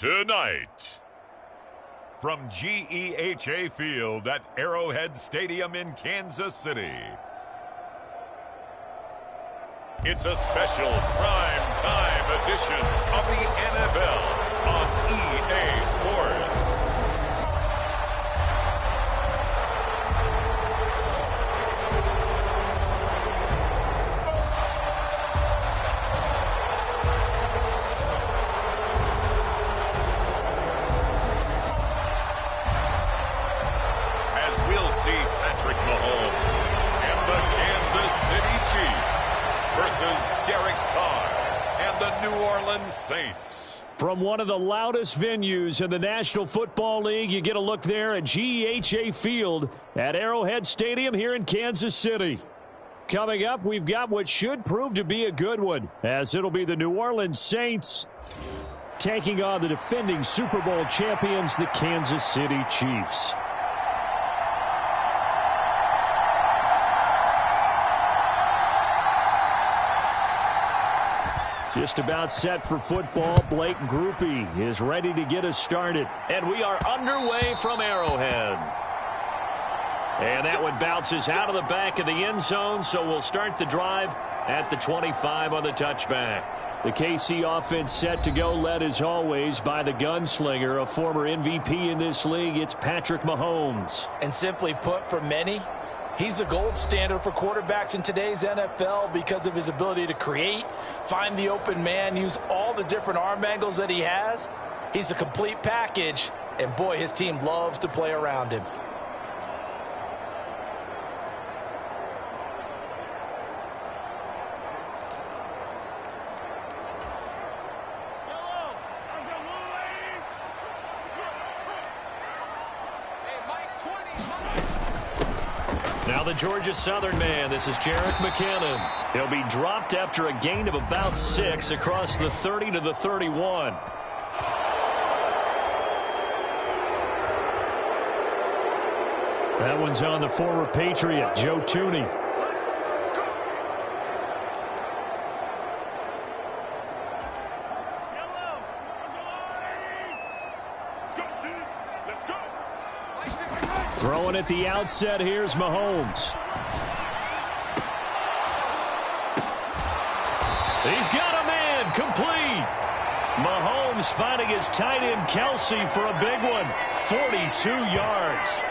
Tonight, from GEHA Field at Arrowhead Stadium in Kansas City, it's a special prime time edition of the NFL on EA Sports. Patrick Mahomes and the Kansas City Chiefs versus Derek Carr and the New Orleans Saints. From one of the loudest venues in the National Football League, you get a look there at GEHA Field at Arrowhead Stadium here in Kansas City. Coming up, we've got what should prove to be a good one, as it'll be the New Orleans Saints taking on the defending Super Bowl champions, the Kansas City Chiefs. Just about set for football. Blake Groupie is ready to get us started. And we are underway from Arrowhead. And that one bounces out of the back of the end zone, so we'll start the drive at the 25 on the touchback. The KC offense set to go, led as always by the gunslinger, a former MVP in this league. It's Patrick Mahomes. And simply put, for many, he's the gold standard for quarterbacks in today's NFL because of his ability to create, find the open man, use all the different arm angles that he has. He's a complete package, and boy, his team loves to play around him. Now the Georgia Southern man, this is Jerick McKinnon. He'll be dropped after a gain of about 6 across the 30 to the 31. That one's on the former Patriot, Joe Thuney. Throwing at the outset, here's Mahomes. He's got a man, complete. Mahomes finding his tight end Kelsey for a big one, 42 yards.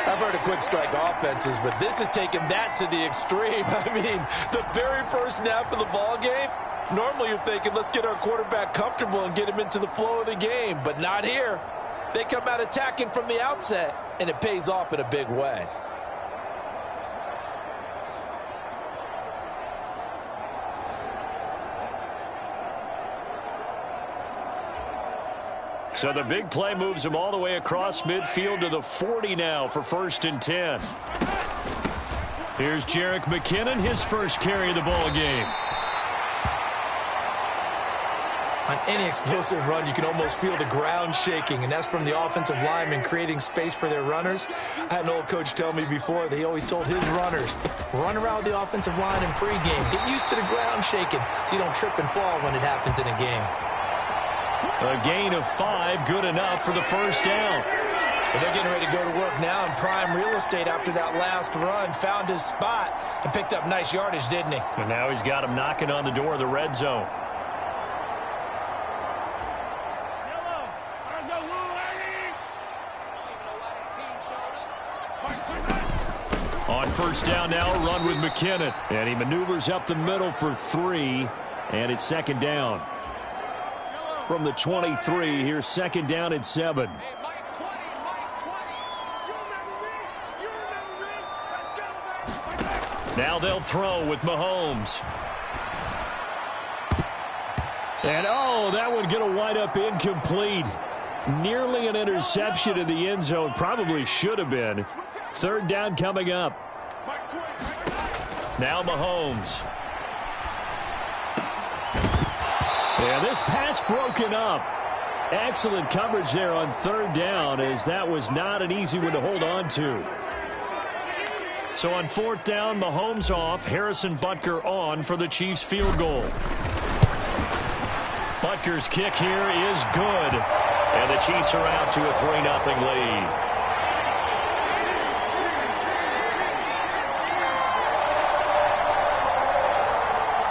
I've heard of quick strike offenses, but this is taking that to the extreme. I mean, the very first snap of the ball game, normally you're thinking, let's get our quarterback comfortable and get him into the flow of the game, but not here. They come out attacking from the outset, and it pays off in a big way. So the big play moves him all the way across midfield to the 40 now for 1st and 10. Here's Jerick McKinnon, his first carry of the ball game. On any explosive run, you can almost feel the ground shaking, and that's from the offensive linemen creating space for their runners. I had an old coach tell me before that he always told his runners, run around the offensive line in pregame. Get used to the ground shaking so you don't trip and fall when it happens in a game. A gain of 5, good enough for the first down. But they're getting ready to go to work now in prime real estate after that last run. Found his spot and picked up nice yardage, didn't he? And now he's got him knocking on the door of the red zone. On first down now, a run with McKinnon. And he maneuvers up the middle for 3, and it's 2nd down. From the 23, here's 2nd down at 7. Now they'll throw with Mahomes. And, oh, that one going to wind up incomplete. Nearly an interception in the end zone. Probably should have been. 3rd down coming up. Now Mahomes. And this pass broken up. Excellent coverage there on 3rd down, as that was not an easy one to hold on to. So on 4th down, Mahomes off. Harrison Butker on for the Chiefs field goal. Butker's kick here is good. And the Chiefs are out to a 3-0 lead.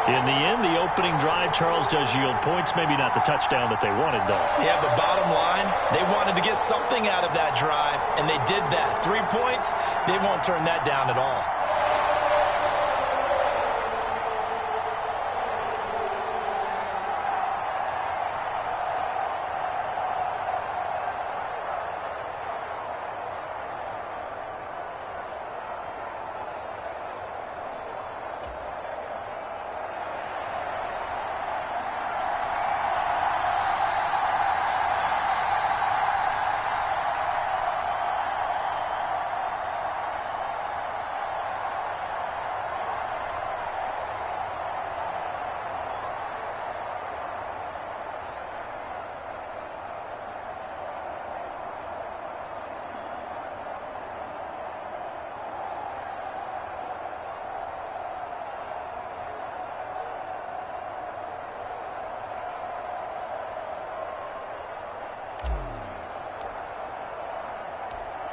In the end, the opening drive, Charles, does yield points. Maybe not the touchdown that they wanted, though. Yeah, but bottom line, they wanted to get something out of that drive, and they did that. 3 points, they won't turn that down at all.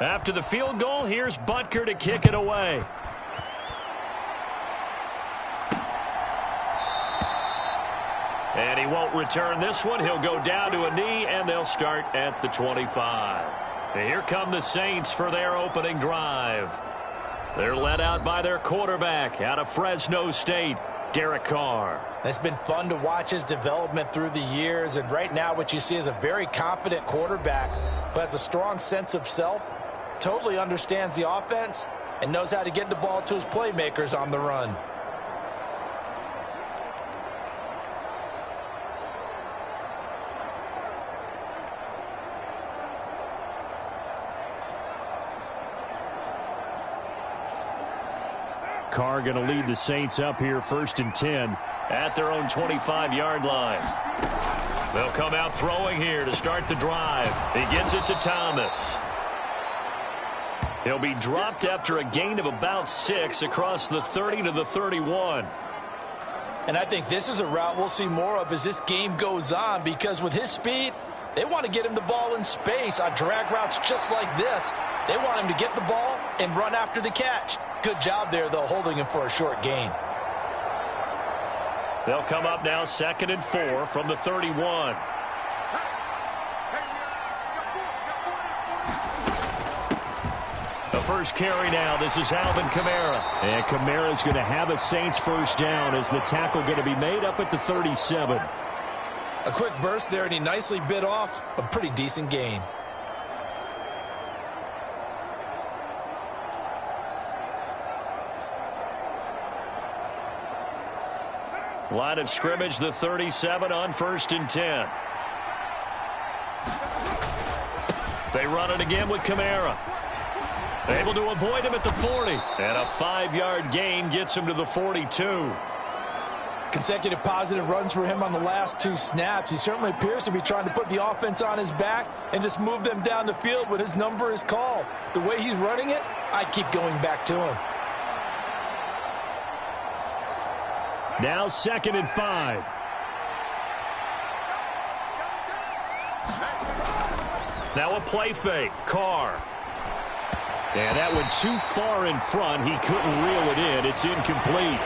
After the field goal, here's Butker to kick it away. And he won't return this one. He'll go down to a knee, and they'll start at the 25. And here come the Saints for their opening drive. They're led out by their quarterback out of Fresno State, Derek Carr. It's been fun to watch his development through the years, and right now what you see is a very confident quarterback who has a strong sense of self, totally understands the offense, and knows how to get the ball to his playmakers on the run. Carr going to lead the Saints up here 1st and 10 at their own 25-yard line. They'll come out throwing here to start the drive. He gets it to Thomas. He'll be dropped after a gain of about 6 across the 30 to the 31. And I think this is a route we'll see more of as this game goes on, because with his speed, they want to get him the ball in space on drag routes just like this. They want him to get the ball and run after the catch. Good job there, though, holding him for a short gain. They'll come up now 2nd and 4 from the 31. The first carry now. This is Alvin Kamara. And Kamara's going to have a Saints first down as the tackle going to be made up at the 37. A quick burst there, and he nicely bit off a pretty decent gain. Line of scrimmage, the 37 on 1st and 10. They run it again with Kamara. Able to avoid him at the 40. And a 5-yard gain gets him to the 42. Consecutive positive runs for him on the last 2 snaps. He certainly appears to be trying to put the offense on his back and just move them down the field when his number is called. The way he's running it, I keep going back to him. Now 2nd and 5. Now a play fake. Carr. And that went too far in front. He couldn't reel it in. It's incomplete.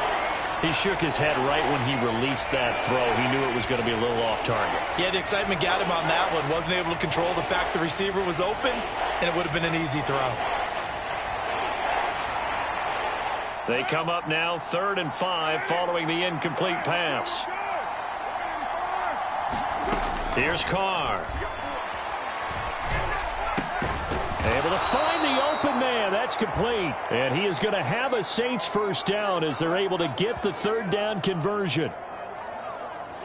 He shook his head right when he released that throw. He knew it was going to be a little off target. Yeah, the excitement got him on that one. Wasn't able to control the fact the receiver was open, and it would have been an easy throw. They come up now 3rd and 5 following the incomplete pass. Here's Carr. Able to find the open man. That's complete. And he is going to have a Saints first down as they're able to get the 3rd down conversion.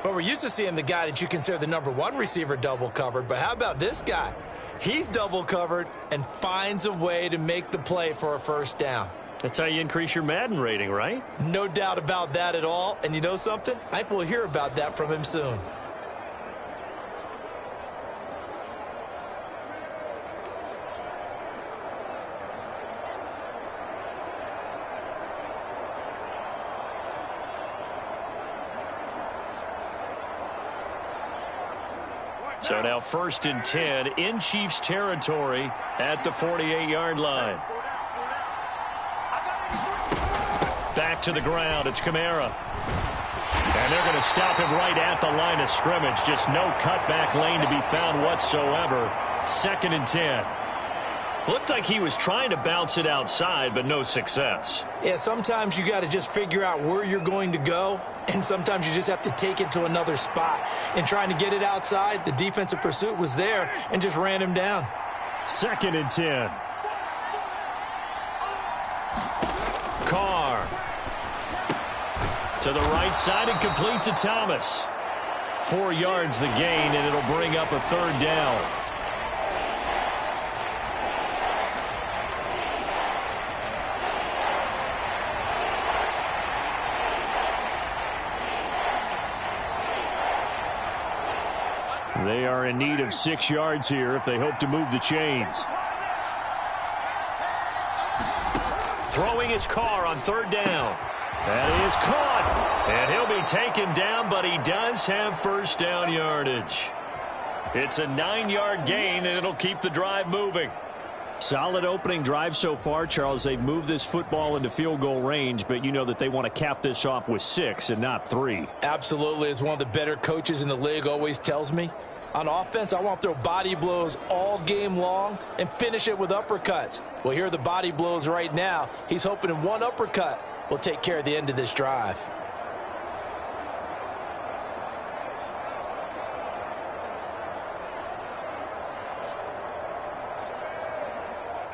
Well, we're used to seeing the guy that you consider the number 1 receiver double covered, but how about this guy? He's double covered and finds a way to make the play for a first down. That's how you increase your Madden rating, right? No doubt about that at all. And you know something? I think we'll hear about that from him soon. So now 1st and 10 in Chiefs territory at the 48-yard line. Back to the ground. It's Kamara. And they're going to stop him right at the line of scrimmage. Just no cutback lane to be found whatsoever. 2nd and 10. Looked like he was trying to bounce it outside, but no success. Yeah, sometimes you got to just figure out where you're going to go, and sometimes you just have to take it to another spot. And trying to get it outside, the defensive pursuit was there and just ran him down. 2nd and 10. Carr. To the right side and complete to Thomas. 4 yards the gain, and it'll bring up a 3rd down. They are in need of 6 yards here if they hope to move the chains. Throwing his Carr on 3rd down. That is caught. And he'll be taken down, but he does have 1st down yardage. It's a 9-yard gain, and it'll keep the drive moving. Solid opening drive so far, Charles. They've moved this football into field goal range, but you know that they want to cap this off with 6 and not 3. Absolutely. As one of the better coaches in the league always tells me, on offense, I want to throw body blows all game long and finish it with uppercuts. Well, here are the body blows right now. He's hoping in one uppercut will take care of the end of this drive.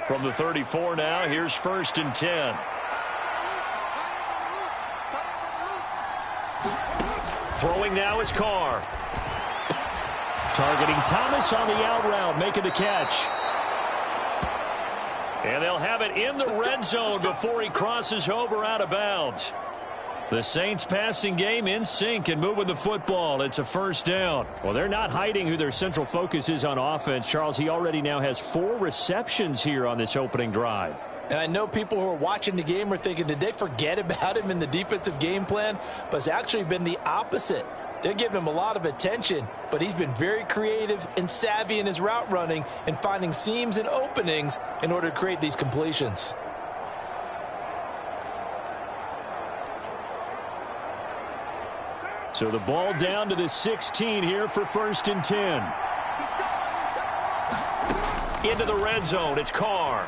From the 34 now, here's 1st and 10. Throwing now is Carr. Targeting Thomas on the out route, making the catch. And they'll have it in the red zone before he crosses over out of bounds. The Saints passing game in sync and moving the football. It's a 1st down. Well, they're not hiding who their central focus is on offense. Charles, he already now has 4 receptions here on this opening drive. And I know people who are watching the game are thinking, did they forget about him in the defensive game plan? But it's actually been the opposite. They're giving him a lot of attention, but he's been very creative and savvy in his route running and finding seams and openings in order to create these completions. So the ball down to the 16 here for 1st and 10. Into the red zone, it's Carr.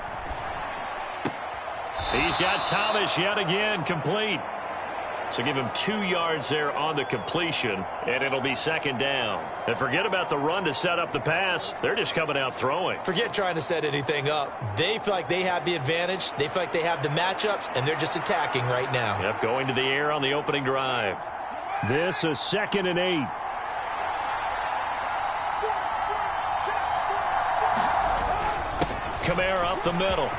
He's got Thomas yet again, complete. So give him 2 yards there on the completion, and it'll be 2nd down. And forget about the run to set up the pass. They're just coming out throwing. Forget trying to set anything up. They feel like they have the advantage. They feel like they have the matchups, and they're just attacking right now. Yep, going to the air on the opening drive. This is 2nd and 8. Kamara up the middle.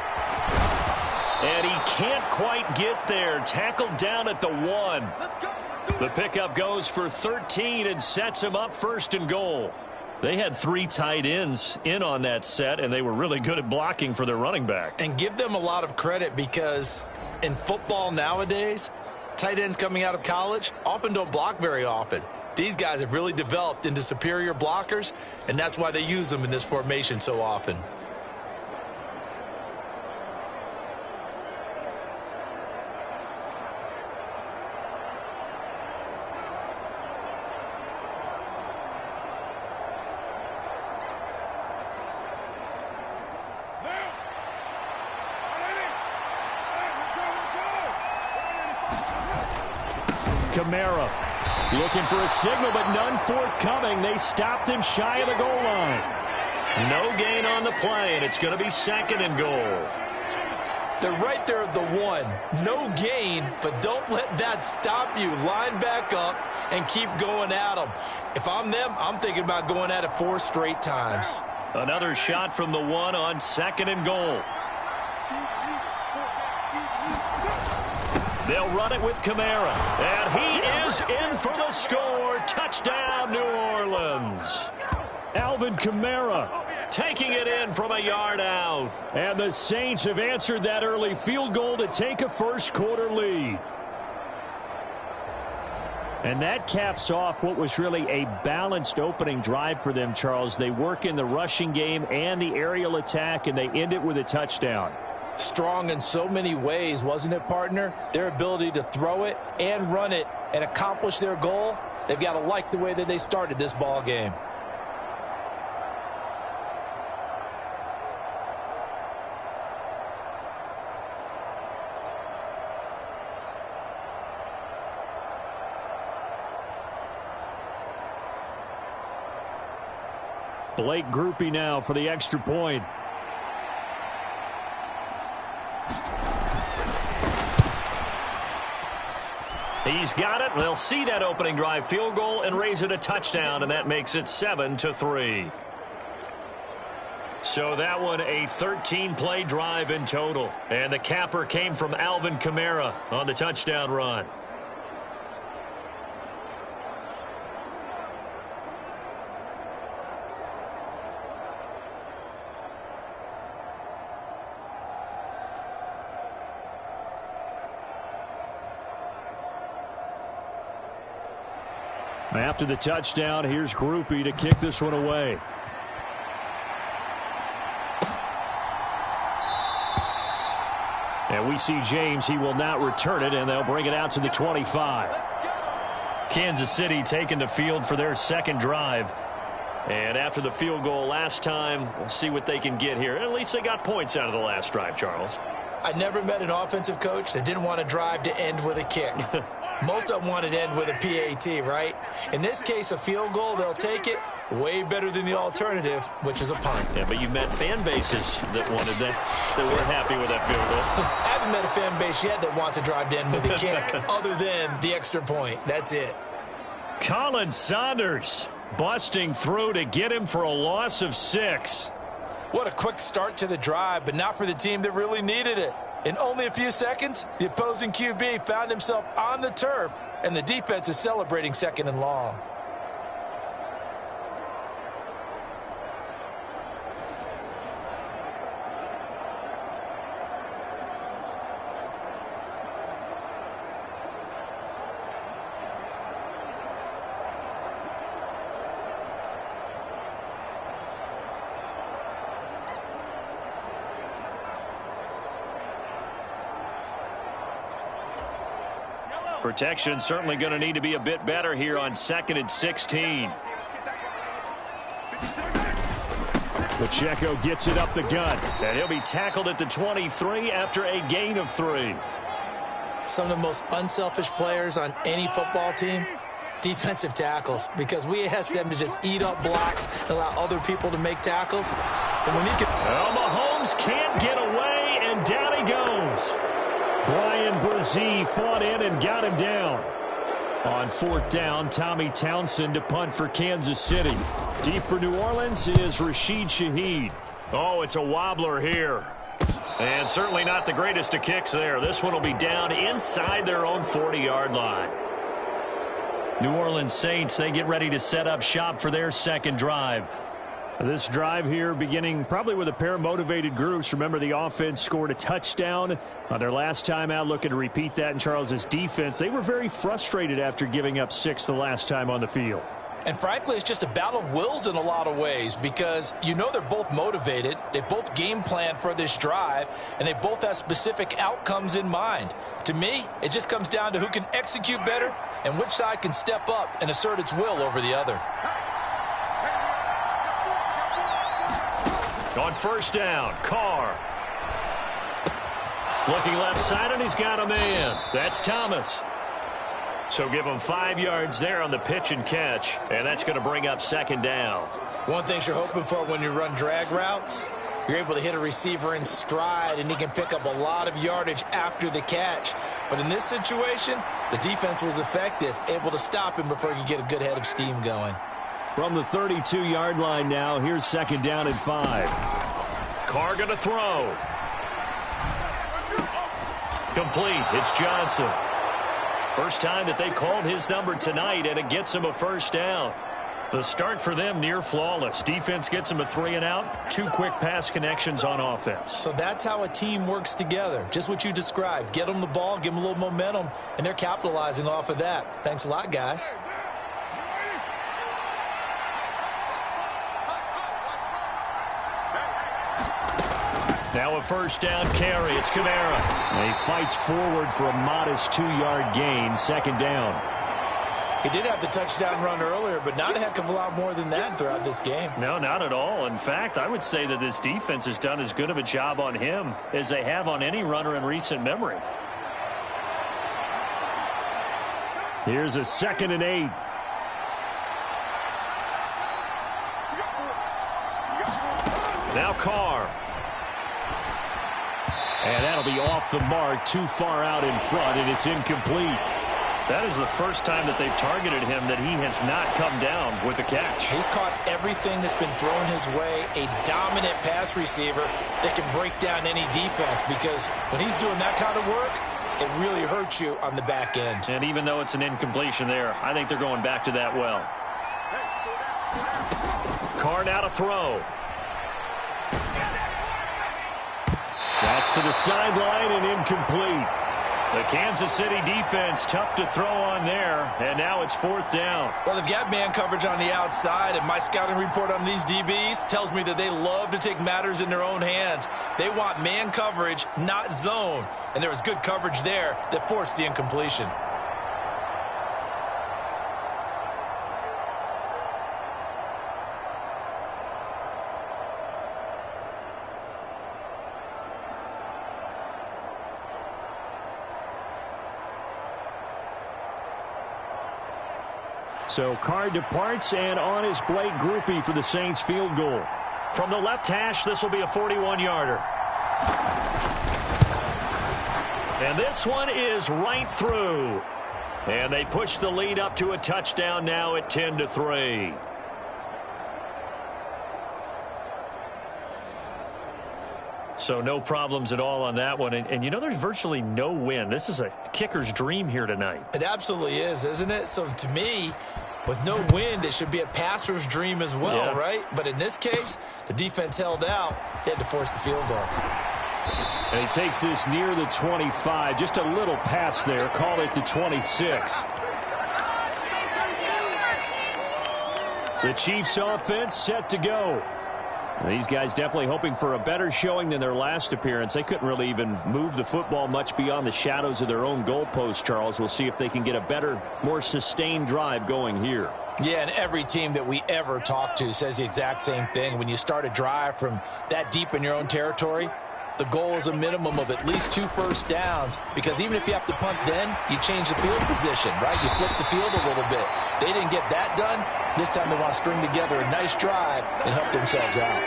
And he can't quite get there. Tackled down at the 1. The pickup goes for 13 and sets him up 1st and goal. They had 3 tight ends in on that set, and they were really good at blocking for their running back. And give them a lot of credit because in football nowadays, tight ends coming out of college often don't block very often. These guys have really developed into superior blockers, and that's why they use them in this formation so often. Kamara looking for a signal, but none forthcoming. They stopped him shy of the goal line. No gain on the play, and it's going to be 2nd and goal. They're right there at the 1. No gain, but don't let that stop you. Line back up and keep going at them. If I'm them, I'm thinking about going at it 4 straight times. Another shot from the 1 on 2nd and goal. They'll run it with Kamara. And he is in for the score. Touchdown, New Orleans. Alvin Kamara taking it in from a yard out. And the Saints have answered that early field goal to take a first quarter lead. And that caps off what was really a balanced opening drive for them, Charles. They work in the rushing game and the aerial attack, and they end it with a touchdown. Strong in so many ways, wasn't it, partner? Their ability to throw it and run it and accomplish their goal, they've got to like the way that they started this ball game. Blake Groupie now for the extra point. He's got it. They'll see that opening drive field goal and raise it a touchdown, and that makes it 7-3. So that one a 13-play drive in total. And the capper came from Alvin Kamara on the touchdown run. After the touchdown, here's Groupie to kick this one away. And we see James. He will not return it, and they'll bring it out to the 25. Kansas City taking the field for their second drive. And after the field goal last time, we'll see what they can get here. At least they got points out of the last drive, Charles. I never met an offensive coach that didn't want to drive to end with a kick. Most of them wanted to end with a PAT, right? In this case, a field goal, they'll take it. Way better than the alternative, which is a punt. Yeah, but you've met fan bases that wanted that weren't happy with that field goal. I haven't met a fan base yet that wants to drive to end with a kick other than the extra point. That's it. Colin Saunders busting through to get him for a loss of 6. What a quick start to the drive, but not for the team that really needed it. In only a few seconds, the opposing QB found himself on the turf, and the defense is celebrating second and long. Protection certainly going to need to be a bit better here on 2nd and 16. Pacheco gets it up the gut, and he'll be tackled at the 23 after a gain of 3. Some of the most unselfish players on any football team, defensive tackles, because we ask them to just eat up blocks and allow other people to make tackles. And when you can... Well, Mahomes can't get away, and down he goes. Brian Brzee fought in and got him down. On 4th down, Tommy Townsend to punt for Kansas City. Deep for New Orleans is Rashid Shaheed. Oh, it's a wobbler here. And certainly not the greatest of kicks there. This one will be down inside their own 40-yard line. New Orleans Saints, they get ready to set up shop for their second drive. This drive here beginning probably with a pair of motivated groups. Remember, the offense scored a touchdown on their last time out, looking to repeat that in Charles's defense. They were very frustrated after giving up 6 the last time on the field. And frankly, it's just a battle of wills in a lot of ways, because you know they're both motivated. They both game plan for this drive, and they both have specific outcomes in mind. To me, it just comes down to who can execute better and which side can step up and assert its will over the other. On 1st down, Carr. Looking left side, and he's got a man. That's Thomas. So give him 5 yards there on the pitch and catch, and that's going to bring up 2nd down. One thing you're hoping for when you run drag routes, you're able to hit a receiver in stride, and he can pick up a lot of yardage after the catch. But in this situation, the defense was effective, able to stop him before he could get a good head of steam going. From the 32-yard line now, here's 2nd down and 5. Carr going to throw. Complete. It's Johnson. First time that they called his number tonight, and it gets him a 1st down. The start for them near flawless. Defense gets them a 3 and out. 2 quick pass connections on offense. So that's how a team works together. Just what you described. Get them the ball, give them a little momentum, and they're capitalizing off of that. Thanks a lot, guys. Now a first down carry. It's Kamara. And he fights forward for a modest 2-yard gain. Second down. He did have the touchdown run earlier, but not a heck of a lot more than that throughout this game. No, not at all. In fact, I would say that this defense has done as good of a job on him as they have on any runner in recent memory. Here's a 2nd and 8. Now Carr. And that'll be off the mark, too far out in front, and it's incomplete. That is the first time that they've targeted him that he has not come down with a catch. He's caught everything that's been thrown his way. A dominant pass receiver that can break down any defense, because when he's doing that kind of work, it really hurts you on the back end. And even though it's an incompletion there, I think they're going back to that well. Carr now to throw. That's to the sideline and incomplete. The Kansas City defense tough to throw on there, and now it's 4th down. Well, they've got man coverage on the outside, and my scouting report on these DBs tells me that they love to take matters in their own hands. They want man coverage, not zone, and there was good coverage there that forced the incompletion. So Carr departs, and on is Blake Groupie for the Saints field goal. From the left hash, this will be a 41-yarder. And this one is right through. And they push the lead up to a touchdown now at 10-3. So no problems at all on that one. And you know, there's virtually no wind. This is a kicker's dream here tonight. It absolutely is, isn't it? So to me, with no wind, it should be a passer's dream as well, right? But in this case, the defense held out. They had to force the field goal. And he takes this near the 25. Just a little pass there. Call it the 26. The Chiefs offense set to go. These guys definitely hoping for a better showing than their last appearance. They couldn't really even move the football much beyond the shadows of their own goalpost, Charles. We'll see if they can get a better, more sustained drive going here. Yeah, and every team that we ever talk to says the exact same thing. When you start a drive from that deep in your own territory, the goal is a minimum of at least 2 first downs, because even if you have to punt then, you change the field position, right? You flip the field a little bit. They didn't get that done. This time they want to string together a nice drive and help themselves out.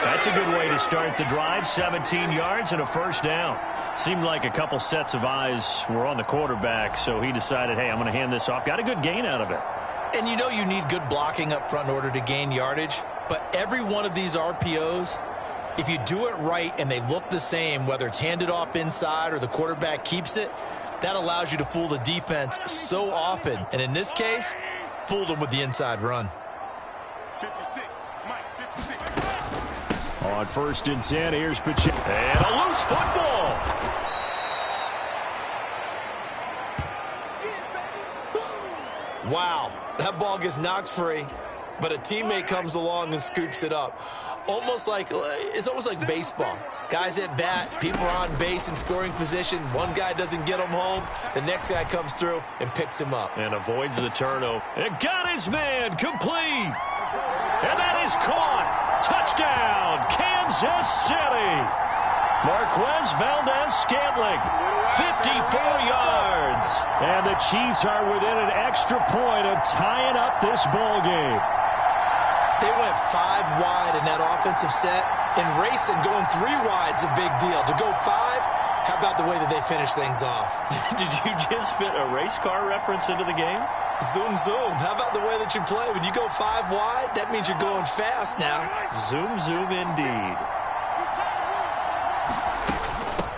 That's a good way to start the drive. 17 yards and a first down. Seemed like a couple sets of eyes were on the quarterback, so he decided, hey, I'm going to hand this off. Got a good gain out of it. And you know you need good blocking up front in order to gain yardage, but every one of these RPOs, if you do it right and they look the same, whether it's handed off inside or the quarterback keeps it, that allows you to fool the defense so often. And in this case, fooled them with the inside run. 56, Mike, 56. On 1st and 10, here's Pacheco. And a loose football. Wow, that ball gets knocked free, but a teammate comes along and scoops it up. It's almost like baseball. Guys at bat, people are on base in scoring position. One guy doesn't get him home. The next guy comes through and picks him up. And avoids the turnover. And got his man complete. And that is caught. Touchdown, Kansas City. Marquez Valdez-Scantling, 54 yards. And the Chiefs are within an extra point of tying up this ball game. They went 5 wide in that offensive set. And racing, going 3 wide's a big deal. To go 5, how about the way that they finish things off? Did you just fit a race car reference into the game? Zoom, zoom. How about the way that you play? When you go 5 wide, that means you're going fast now. Zoom, zoom indeed.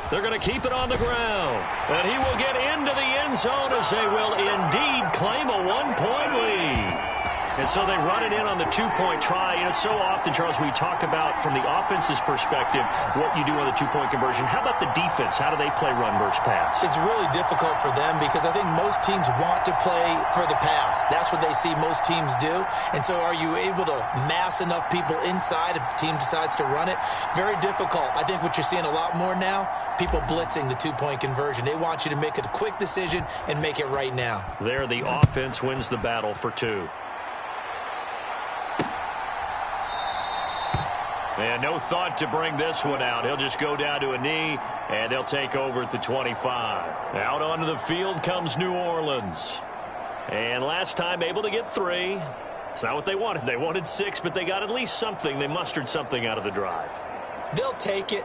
They're going to keep it on the ground. And he will get into the end zone as they will indeed claim a 1-point lead. And so they run it in on the two-point try. You know, so often, Charles, we talk about, from the offense's perspective, what you do on the two-point conversion. How about the defense? How do they play run versus pass? It's really difficult for them because I think most teams want to play for the pass. That's what they see most teams do. And so are you able to mass enough people inside if the team decides to run it? Very difficult. I think what you're seeing a lot more now, people blitzing the two-point conversion. They want you to make a quick decision and make it right now. There, the offense wins the battle for two. And no thought to bring this one out. He'll just go down to a knee, and they'll take over at the 25. Out onto the field comes New Orleans. And last time able to get 3. It's not what they wanted. They wanted 6, but they got at least something. They mustered something out of the drive. They'll take it.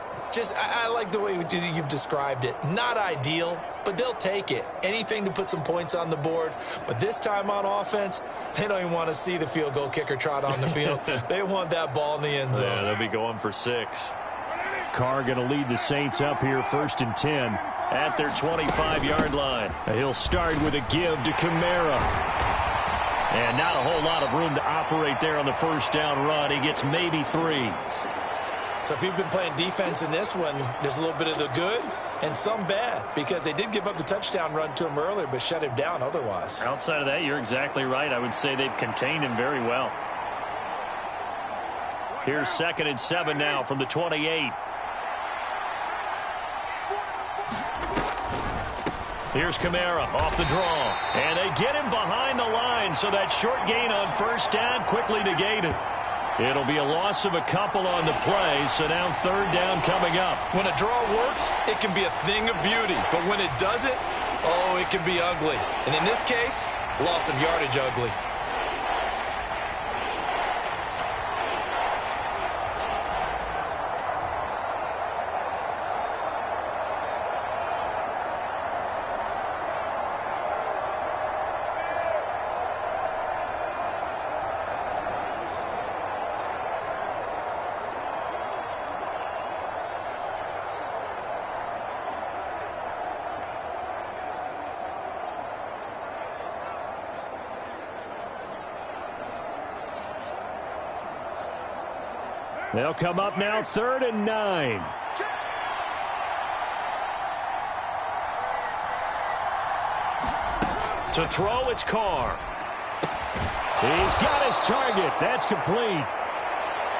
I like the way you've described it. Not ideal, but they'll take it. Anything to put some points on the board. But this time on offense, they don't even want to see the field goal kicker trot on the field. They want that ball in the end zone. Yeah, they'll be going for 6. Carr going to lead the Saints up here 1st and 10. At their 25-yard line. He'll start with a give to Kamara. And not a whole lot of room to operate there on the first down run. He gets maybe 3. So if you've been playing defense in this one, there's a little bit of the good and some bad because they did give up the touchdown run to him earlier but shut him down otherwise. Outside of that, you're exactly right. I would say they've contained him very well. Here's 2nd and 7 now from the 28. Here's Kamara off the draw. And they get him behind the line, so that short gain on first down quickly negated. It'll be a loss of a couple on the play, so now 3rd down coming up. When a draw works, it can be a thing of beauty. But when it doesn't, oh, it can be ugly. And in this case, loss of yardage ugly. They'll come up now 3rd and 9. To throw, it's Carr. He's got his target. That's complete.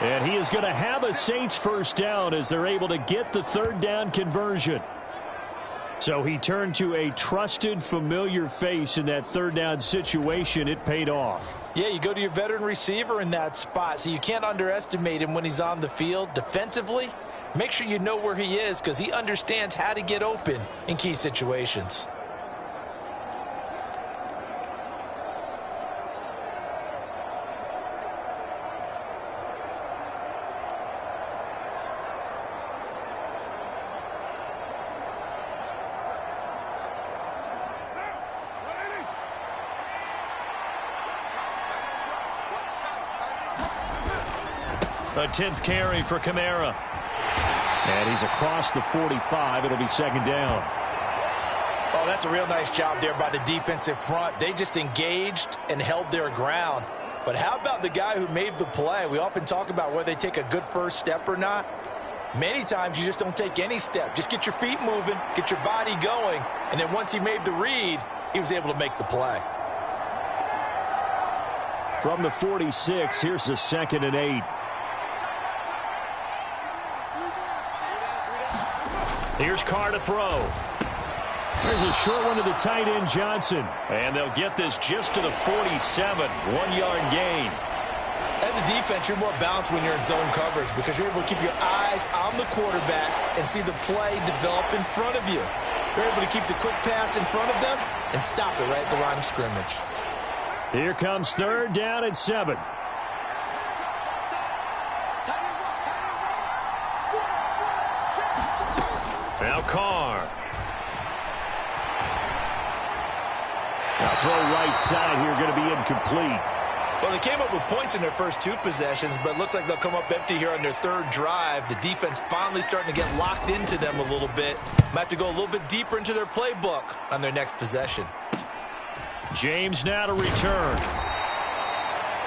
And he is going to have a Saints first down as they're able to get the 3rd down conversion. So he turned to a trusted, familiar face in that 3rd down situation. It paid off. Yeah, you go to your veteran receiver in that spot, so you can't underestimate him when he's on the field defensively. Make sure you know where he is because he understands how to get open in key situations. A 10th carry for Kamara. And he's across the 45. It'll be 2nd down. Oh, that's a real nice job there by the defensive front. They just engaged and held their ground. But how about the guy who made the play? We often talk about whether they take a good first step or not. Many times you just don't take any step. Just get your feet moving, get your body going, and then once he made the read, he was able to make the play. From the 46, here's the 2nd and 8. Here's Carr to throw. There's a short one to the tight end, Johnson. And they'll get this just to the 47. 1-yard gain. As a defense, you're more balanced when you're in zone coverage because you're able to keep your eyes on the quarterback and see the play develop in front of you. You're able to keep the quick pass in front of them and stop it right at the line of scrimmage. Here comes 3rd down and 7. Now Carr. Now throw right side here, going to be incomplete. Well, they came up with points in their first 2 possessions, but it looks like they'll come up empty here on their 3rd drive. The defense finally starting to get locked into them a little bit. Might have to go a little bit deeper into their playbook on their next possession. James now to return.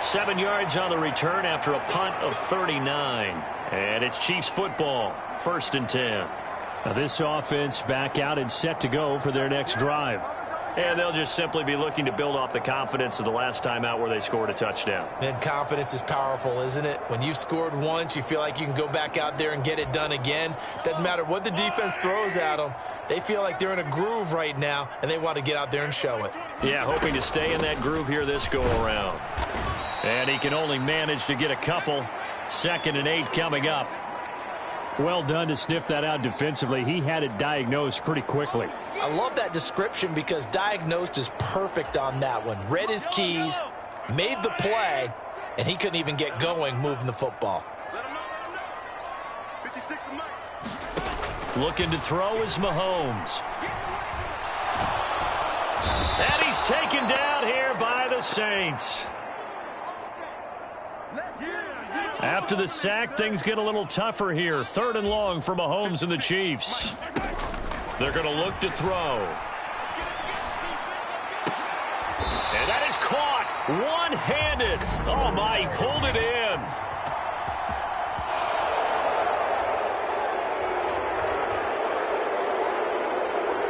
7 yards on the return after a punt of 39. And it's Chiefs football, 1st and 10. Now this offense back out and set to go for their next drive. And they'll just simply be looking to build off the confidence of the last time out where they scored a touchdown. And confidence is powerful, isn't it? When you've scored once, you feel like you can go back out there and get it done again. Doesn't matter what the defense throws at them. They feel like they're in a groove right now, and they want to get out there and show it. Yeah, hoping to stay in that groove here this go-around. And he can only manage to get a couple. 2nd and 8 coming up. Well done to sniff that out defensively. He had it diagnosed pretty quickly. I love that description because diagnosed is perfect on that one. Read his keys, made the play, and he couldn't even get going moving the football. Looking to throw is Mahomes. And he's taken down here by the Saints. After the sack, things get a little tougher here. 3rd and long for Mahomes and the Chiefs. They're going to look to throw. And that is caught one-handed. Oh, my, he pulled it in.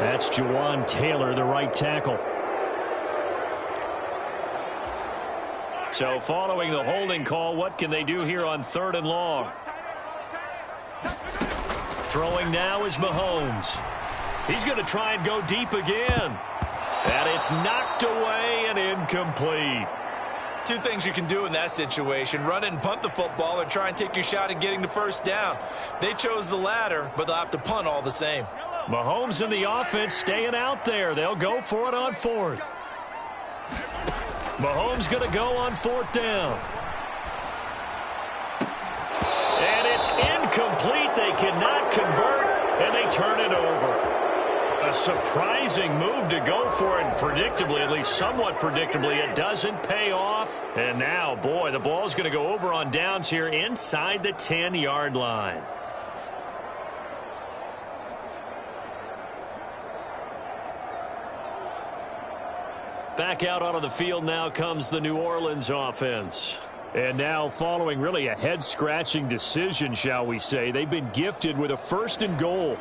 That's Jawan Taylor, the right tackle. So following the holding call, what can they do here on 3rd and long? Throwing now is Mahomes. He's going to try and go deep again. And it's knocked away and incomplete. 2 things you can do in that situation. Run it and punt the football or try and take your shot at getting the 1st down. They chose the latter, but they'll have to punt all the same. Mahomes and the offense staying out there. They'll go for it on 4th. Mahomes going to go on 4th down. And it's incomplete. They cannot convert, and they turn it over. A surprising move to go for it. Predictably, at least somewhat predictably, it doesn't pay off. And now, boy, the ball's going to go over on downs here inside the 10-yard line. Back out onto the field now comes the New Orleans offense. And now following really a head-scratching decision, shall we say, they've been gifted with a 1st and goal.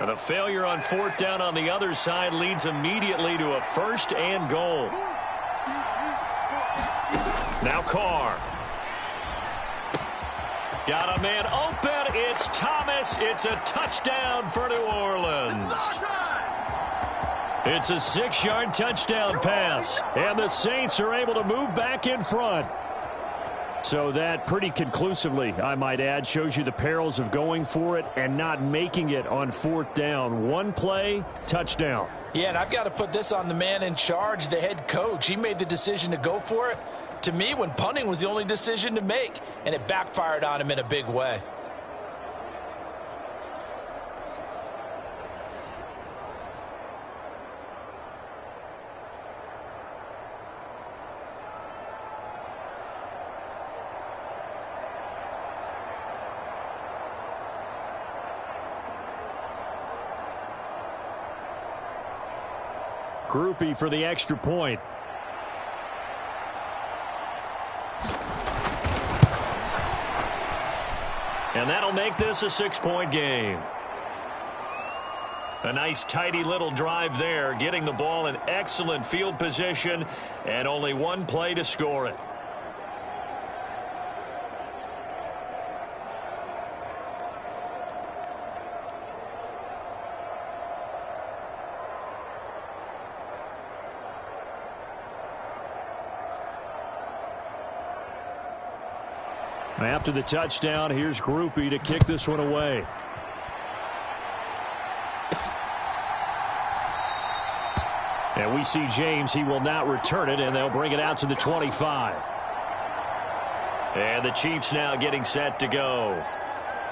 And the failure on 4th down on the other side leads immediately to a 1st and goal. Now Carr. Got a man open. It's Thomas. It's a touchdown for New Orleans. It's a 6-yard touchdown pass. And the Saints are able to move back in front. So that pretty conclusively, I might add, shows you the perils of going for it and not making it on 4th down. 1 play, touchdown. Yeah, and I've got to put this on the man in charge, the head coach. He made the decision to go for it. To me, when punting was the only decision to make, and it backfired on him in a big way. Groupie for the extra point. And that'll make this a 6-point game. A nice tidy little drive there, getting the ball in excellent field position and only 1 play to score it. After the touchdown, here's Groupie to kick this one away. And we see James. He will not return it, and they'll bring it out to the 25. And the Chiefs now getting set to go.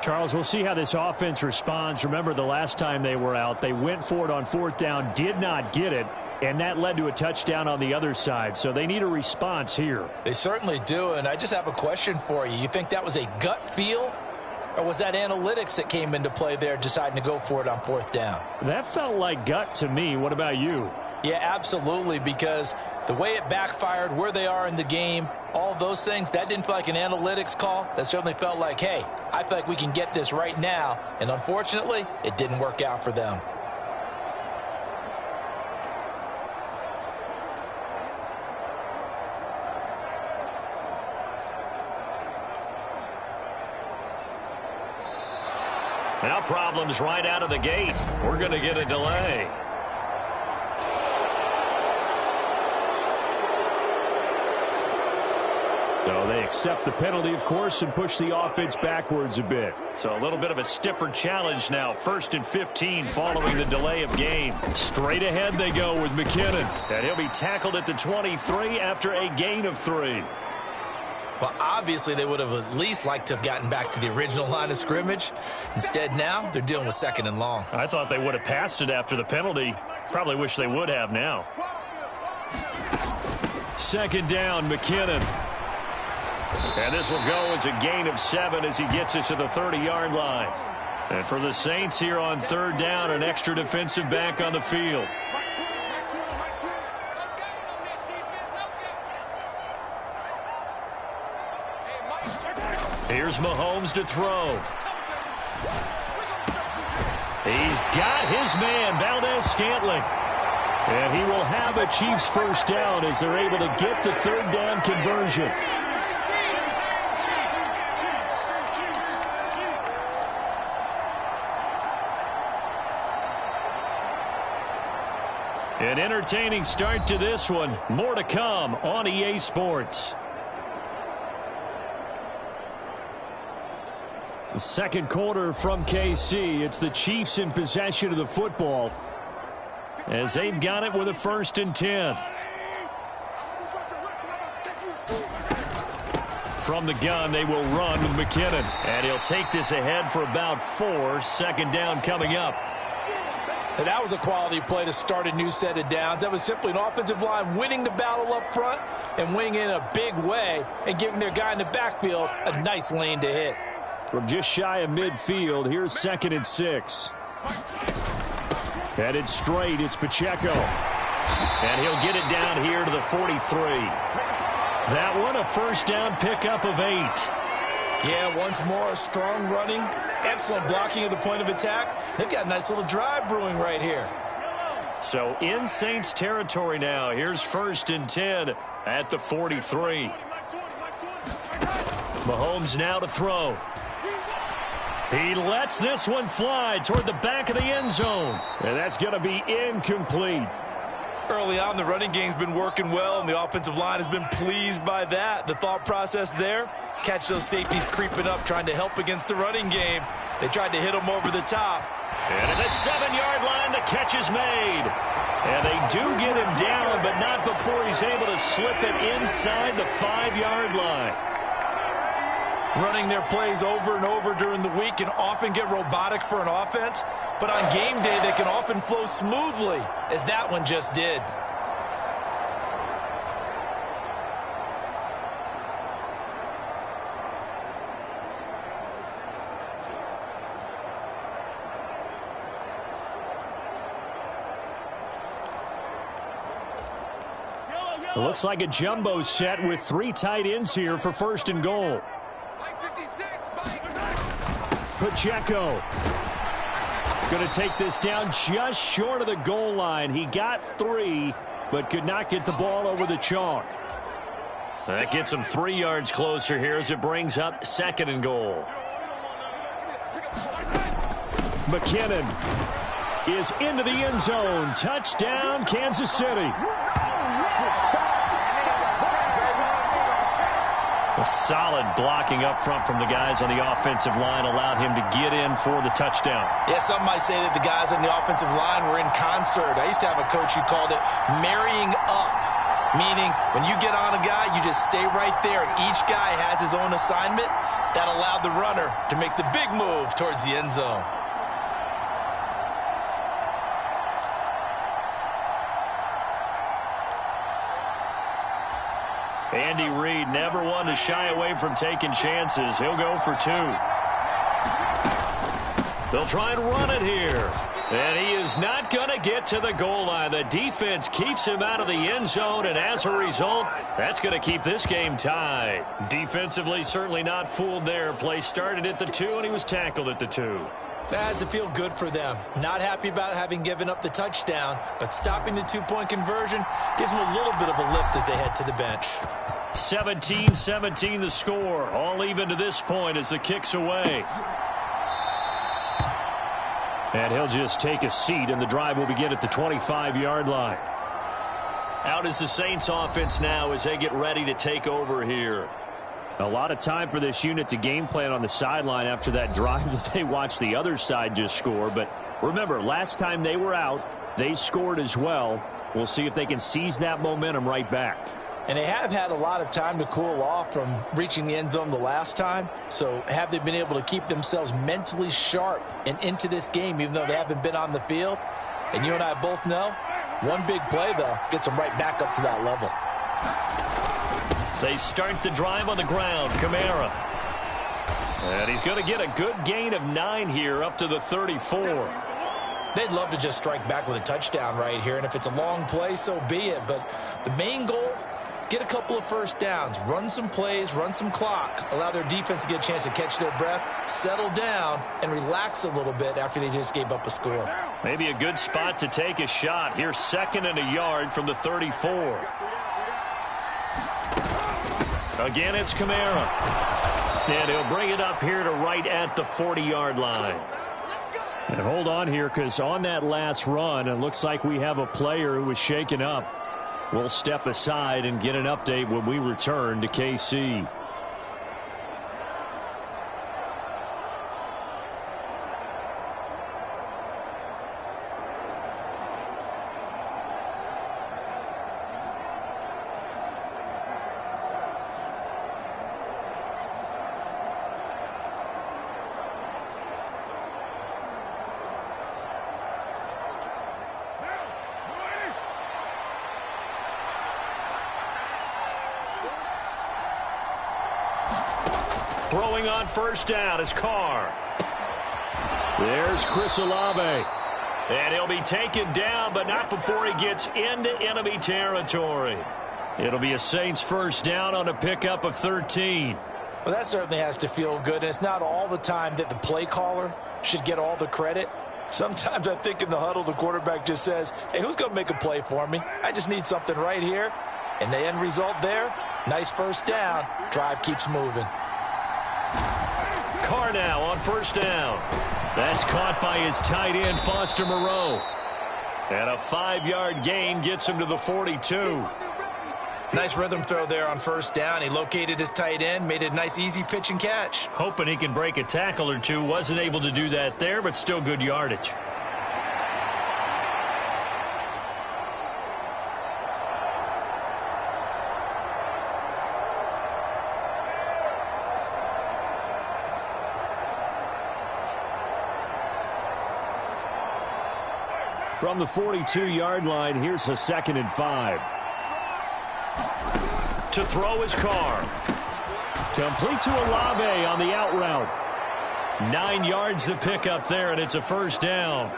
Charles, we'll see how this offense responds. Remember, the last time they were out, they went for it on fourth down, did not get it, and that led to a touchdown on the other side. So they need a response here. They certainly do, and I just have a question for you. You think that was a gut feel, or was that analytics that came into play there deciding to go for it on fourth down? That felt like gut to me. What about you? Yeah, absolutely, because the way it backfired, where they are in the game, all those things, that didn't feel like an analytics call. That certainly felt like, hey, I feel like we can get this right now. And unfortunately, it didn't work out for them. Now problems right out of the gate. We're going to get a delay. So they accept the penalty, of course, and push the offense backwards a bit. So a little bit of a stiffer challenge now. 1st and 15 following the delay of game. Straight ahead they go with McKinnon. And he'll be tackled at the 23 after a gain of 3. Well, obviously they would have at least liked to have gotten back to the original line of scrimmage. Instead now they're dealing with 2nd and long. I thought they would have passed it after the penalty. Probably wish they would have now. 2nd down, McKinnon. And this will go as a gain of 7 as he gets it to the 30-yard line. And for the Saints here on 3rd down, an extra defensive back on the field. Here's Mahomes to throw. He's got his man, Valdez-Scantling. And he will have a Chiefs 1st down as they're able to get the 3rd down conversion. An entertaining start to this one. More to come on EA Sports. The 2nd quarter from KC. It's the Chiefs in possession of the football as they've got it with a 1st and 10. From the gun, they will run with McKinnon. And he'll take this ahead for about 4. 2nd down coming up. And that was a quality play to start a new set of downs. That was simply an offensive line winning the battle up front and winning in a big way and giving their guy in the backfield a nice lane to hit. From just shy of midfield, here's 2nd and 6. Headed straight, it's Pacheco. And he'll get it down here to the 43. That one a 1st down pickup of 8. Yeah, once more, strong running, excellent blocking at the point of attack. They've got a nice little drive brewing right here. So in Saints territory now. Here's 1st and 10 at the 43. Mahomes now to throw. He lets this one fly toward the back of the end zone. And that's going to be incomplete. Early on, the running game's been working well, and the offensive line has been pleased by that. The thought process there, catch those safeties creeping up, trying to help against the running game. They tried to hit them over the top. And at the 7-yard line, the catch is made. And they do get him down, but not before he's able to slip it inside the 5-yard line. Running their plays over and over during the week can often get robotic for an offense, but on game day they can often flow smoothly, as that one just did. It looks like a jumbo set with 3 tight ends here for 1st and goal. Pacheco going to take this down just short of the goal line. He got 3, but could not get the ball over the chalk. That gets him 3 yards closer here as it brings up 2nd and goal. McKinnon is into the end zone. Touchdown, Kansas City. A solid blocking up front from the guys on the offensive line allowed him to get in for the touchdown. Yeah, some might say that the guys on the offensive line were in concert. I used to have a coach who called it marrying up, meaning when you get on a guy, you just stay right there, and each guy has his own assignment. That allowed the runner to make the big move towards the end zone. Andy Reid, never one to shy away from taking chances. He'll go for 2. They'll try and run it here. And he is not going to get to the goal line. The defense keeps him out of the end zone, and as a result, that's going to keep this game tied. Defensively, certainly not fooled there. Play started at the 2, and he was tackled at the 2. That has to feel good for them. Not happy about having given up the touchdown, but stopping the 2-point conversion gives them a little bit of a lift as they head to the bench. 17-17 the score. All even to this point as the kick's away. And he'll just take a seat, and the drive will begin at the 25-yard line. Out is the Saints offense now as they get ready to take over here. A lot of time for this unit to game plan on the sideline after that drive that they watched the other side just score. But remember, last time they were out, they scored as well. We'll see if they can seize that momentum right back. And they have had a lot of time to cool off from reaching the end zone the last time. So have they been able to keep themselves mentally sharp and into this game, even though they haven't been on the field? And you and I both know, one big play, though, gets them right back up to that level. They start the drive on the ground. Kamara. And he's going to get a good gain of 9 here up to the 34. They'd love to just strike back with a touchdown right here. And if it's a long play, so be it. But the main goal, get a couple of first downs, run some plays, run some clock, allow their defense to get a chance to catch their breath, settle down, and relax a little bit after they just gave up a score. Maybe a good spot to take a shot. Here's 2nd and a yard from the 34. Again, it's Kamara. And he'll bring it up here to right at the 40-yard line. And hold on here, because on that last run, it looks like we have a player who was shaken up. We'll step aside and get an update when we return to KC. Throwing on first down is Carr. There's Chris Olave. And he'll be taken down, but not before he gets into enemy territory. It'll be a Saints first down on a pickup of 13. Well, that certainly has to feel good. And it's not all the time that the play caller should get all the credit. Sometimes I think in the huddle, the quarterback just says, hey, who's going to make a play for me? I just need something right here. And the end result there, nice first down. Drive keeps moving. Carr now on first down. That's caught by his tight end, Foster Moreau. And a 5-yard gain gets him to the 42. Nice rhythm throw there on first down. He located his tight end, made a nice easy pitch and catch. Hoping he can break a tackle or two. Wasn't able to do that there, but still good yardage. From the 42-yard line, here's a 2nd and 5. To throw is Carr. Complete to Olave on the out route. 9 yards to pick up there, and it's a first down.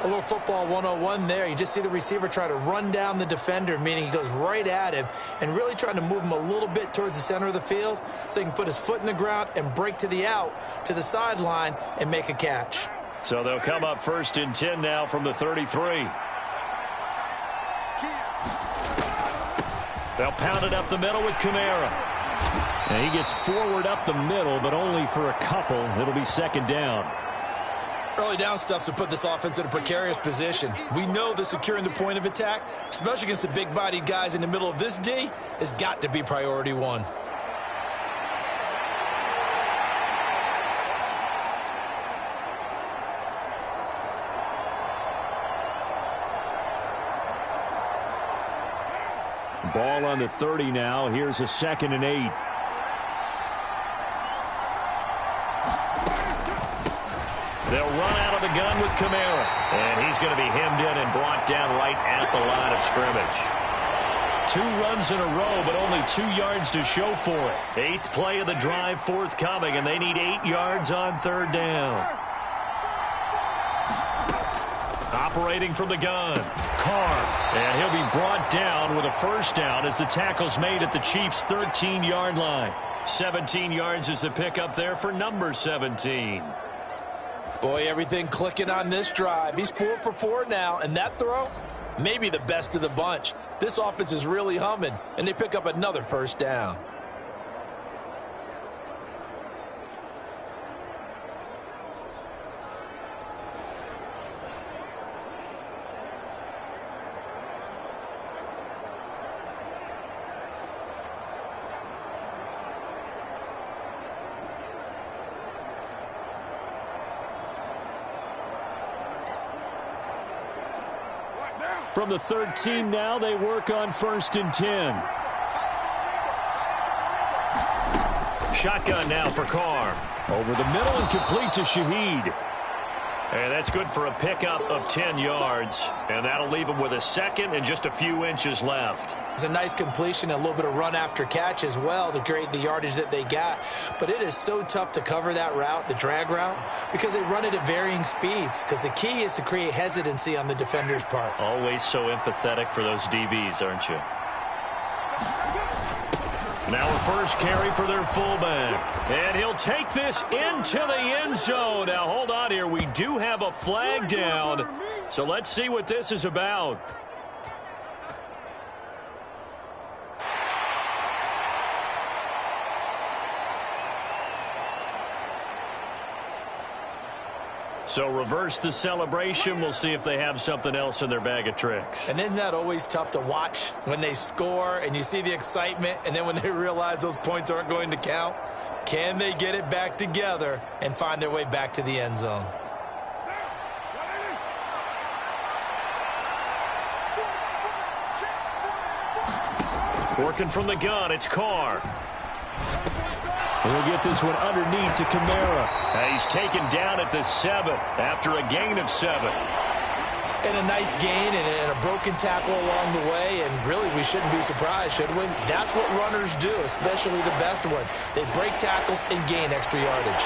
A little football 101 there. You just see the receiver try to run down the defender, meaning he goes right at him and really trying to move him a little bit towards the center of the field so he can put his foot in the ground and break to the out, to the sideline, and make a catch. So they'll come up 1st and 10 now from the 33. They'll pound it up the middle with Kamara. And he gets forward up the middle, but only for a couple. It'll be 2nd down. Early down stuff's to put this offense in a precarious position. We know that securing the point of attack, especially against the big-bodied guys in the middle of this D, has got to be priority 1. Ball on the 30 now. Here's a 2nd and 8. They'll run out of the gun with Kamara. And he's going to be hemmed in and brought down right at the line of scrimmage. 2 runs in a row, but only 2 yards to show for it. 8th play of the drive forthcoming, and they need 8 yards on 3rd down. Operating from the gun, Carr. And he'll be brought down with a 1st down as the tackle's made at the Chiefs' 13-yard line. 17 yards is the pickup there for number 17. Boy, everything clicking on this drive. He's 4 for 4 now, and that throw, maybe the best of the bunch. This offense is really humming, and they pick up another 1st down. From the 13 now, they work on 1st and 10. Shotgun now for Carr. Over the middle and complete to Shaheed. And that's good for a pickup of 10 yards. And that'll leave him with a 2nd and just a few inches left. It's a nice completion, a little bit of run after catch as well to create the yardage that they got. But it is so tough to cover that route, the drag route, because they run it at varying speeds. Because the key is to create hesitancy on the defender's part. Always so empathetic for those DBs, aren't you? Now a 1st carry for their fullback. And he'll take this into the end zone. Now hold on here. We do have a flag down. So let's see what this is about. So reverse the celebration. We'll see if they have something else in their bag of tricks. And isn't that always tough to watch when they score and you see the excitement, and then when they realize those points aren't going to count? Can they get it back together and find their way back to the end zone? Working from the gun, it's Carr. We'll get this one underneath to Kamara. He's taken down at the 7 after a gain of 7. And a nice gain and a broken tackle along the way, and really we shouldn't be surprised, should we? That's what runners do, especially the best ones. They break tackles and gain extra yardage.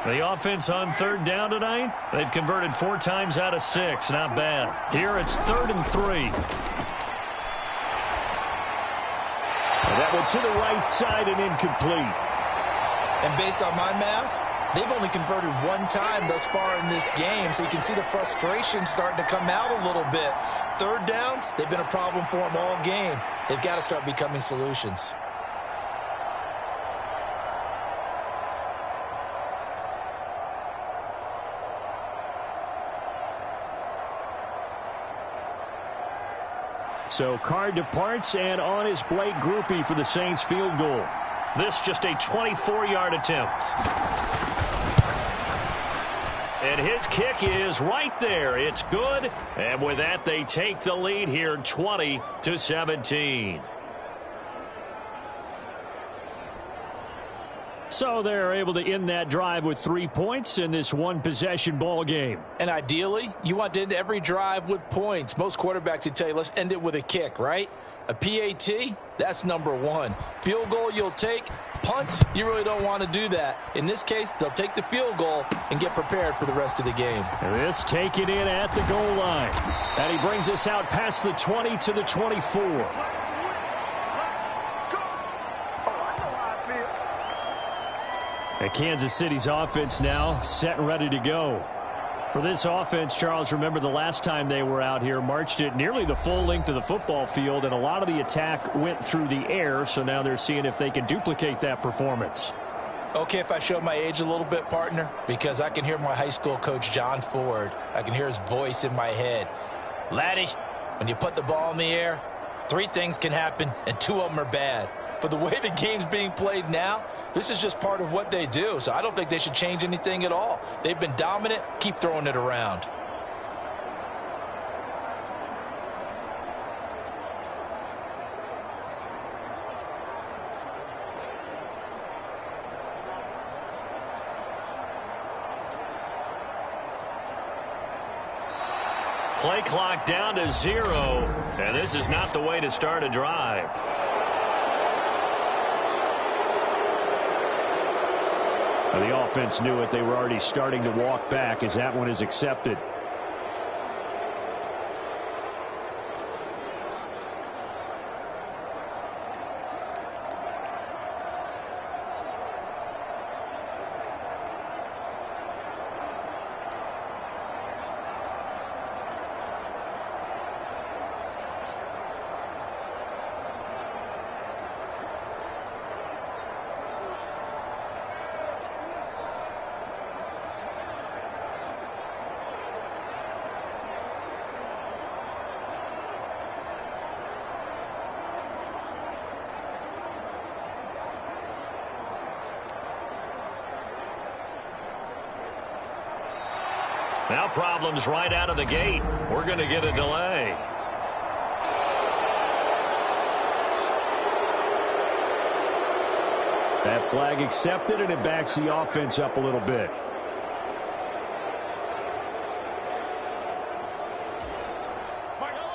The offense on 3rd down tonight, they've converted 4 times out of 6. Not bad. Here it's 3rd and 3. That one to the right side and incomplete. And based on my math, they've only converted 1 time thus far in this game, so you can see the frustration starting to come out a little bit. 3rd downs, they've been a problem for them all game. They've got to start becoming solutions. So Carr departs, and on is Blake Groupie for the Saints field goal. This just a 24-yard attempt. And his kick is right there. It's good. And with that, they take the lead here 20-17. So they're able to end that drive with 3 points in this one-possession ball game. And ideally, you want to end every drive with points. Most quarterbacks would tell you, let's end it with a kick, right? A PAT, that's number 1. Field goal you'll take. Punts, you really don't want to do that. In this case, they'll take the field goal and get prepared for the rest of the game. This taken in at the goal line. And he brings us out past the 20 to the 24. And Kansas City's offense now set and ready to go. For this offense, Charles, remember the last time they were out here, marched it nearly the full length of the football field, and a lot of the attack went through the air, so now they're seeing if they can duplicate that performance. Okay, if I show my age a little bit, partner, because I can hear my high school coach, John Ford. I can hear his voice in my head. Laddie, when you put the ball in the air, 3 things can happen, and 2 of them are bad. For the way the game's being played now, this is just part of what they do, so I don't think they should change anything at all. They've been dominant. Keep throwing it around. Play clock down to 0, and this is not the way to start a drive. The offense knew it. They were already starting to walk back as that one is accepted. Now problems right out of the gate. We're going to get a delay. That flag accepted, and it backs the offense up a little bit.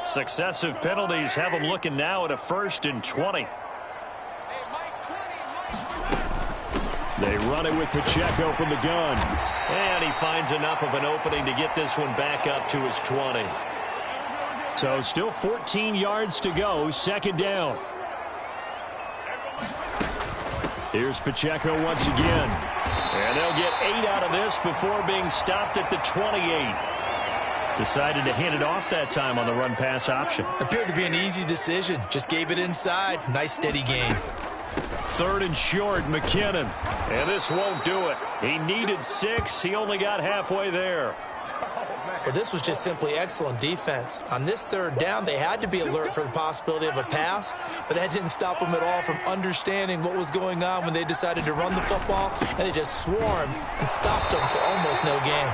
Successive penalties have them looking now at a 1st and 20. They run it with Pacheco from the gun. And he finds enough of an opening to get this one back up to his 20. So still 14 yards to go, 2nd down. Here's Pacheco once again. And they'll get 8 out of this before being stopped at the 28. Decided to hand it off that time on the run-pass option. Appeared to be an easy decision. Just gave it inside. Nice, steady game. 3rd and short, McKinnon. And this won't do it. He needed 6. He only got halfway there. Well, this was just simply excellent defense. On this 3rd down, they had to be alert for the possibility of a pass, but that didn't stop them at all from understanding what was going on when they decided to run the football, and they just swarmed and stopped them for almost no gain.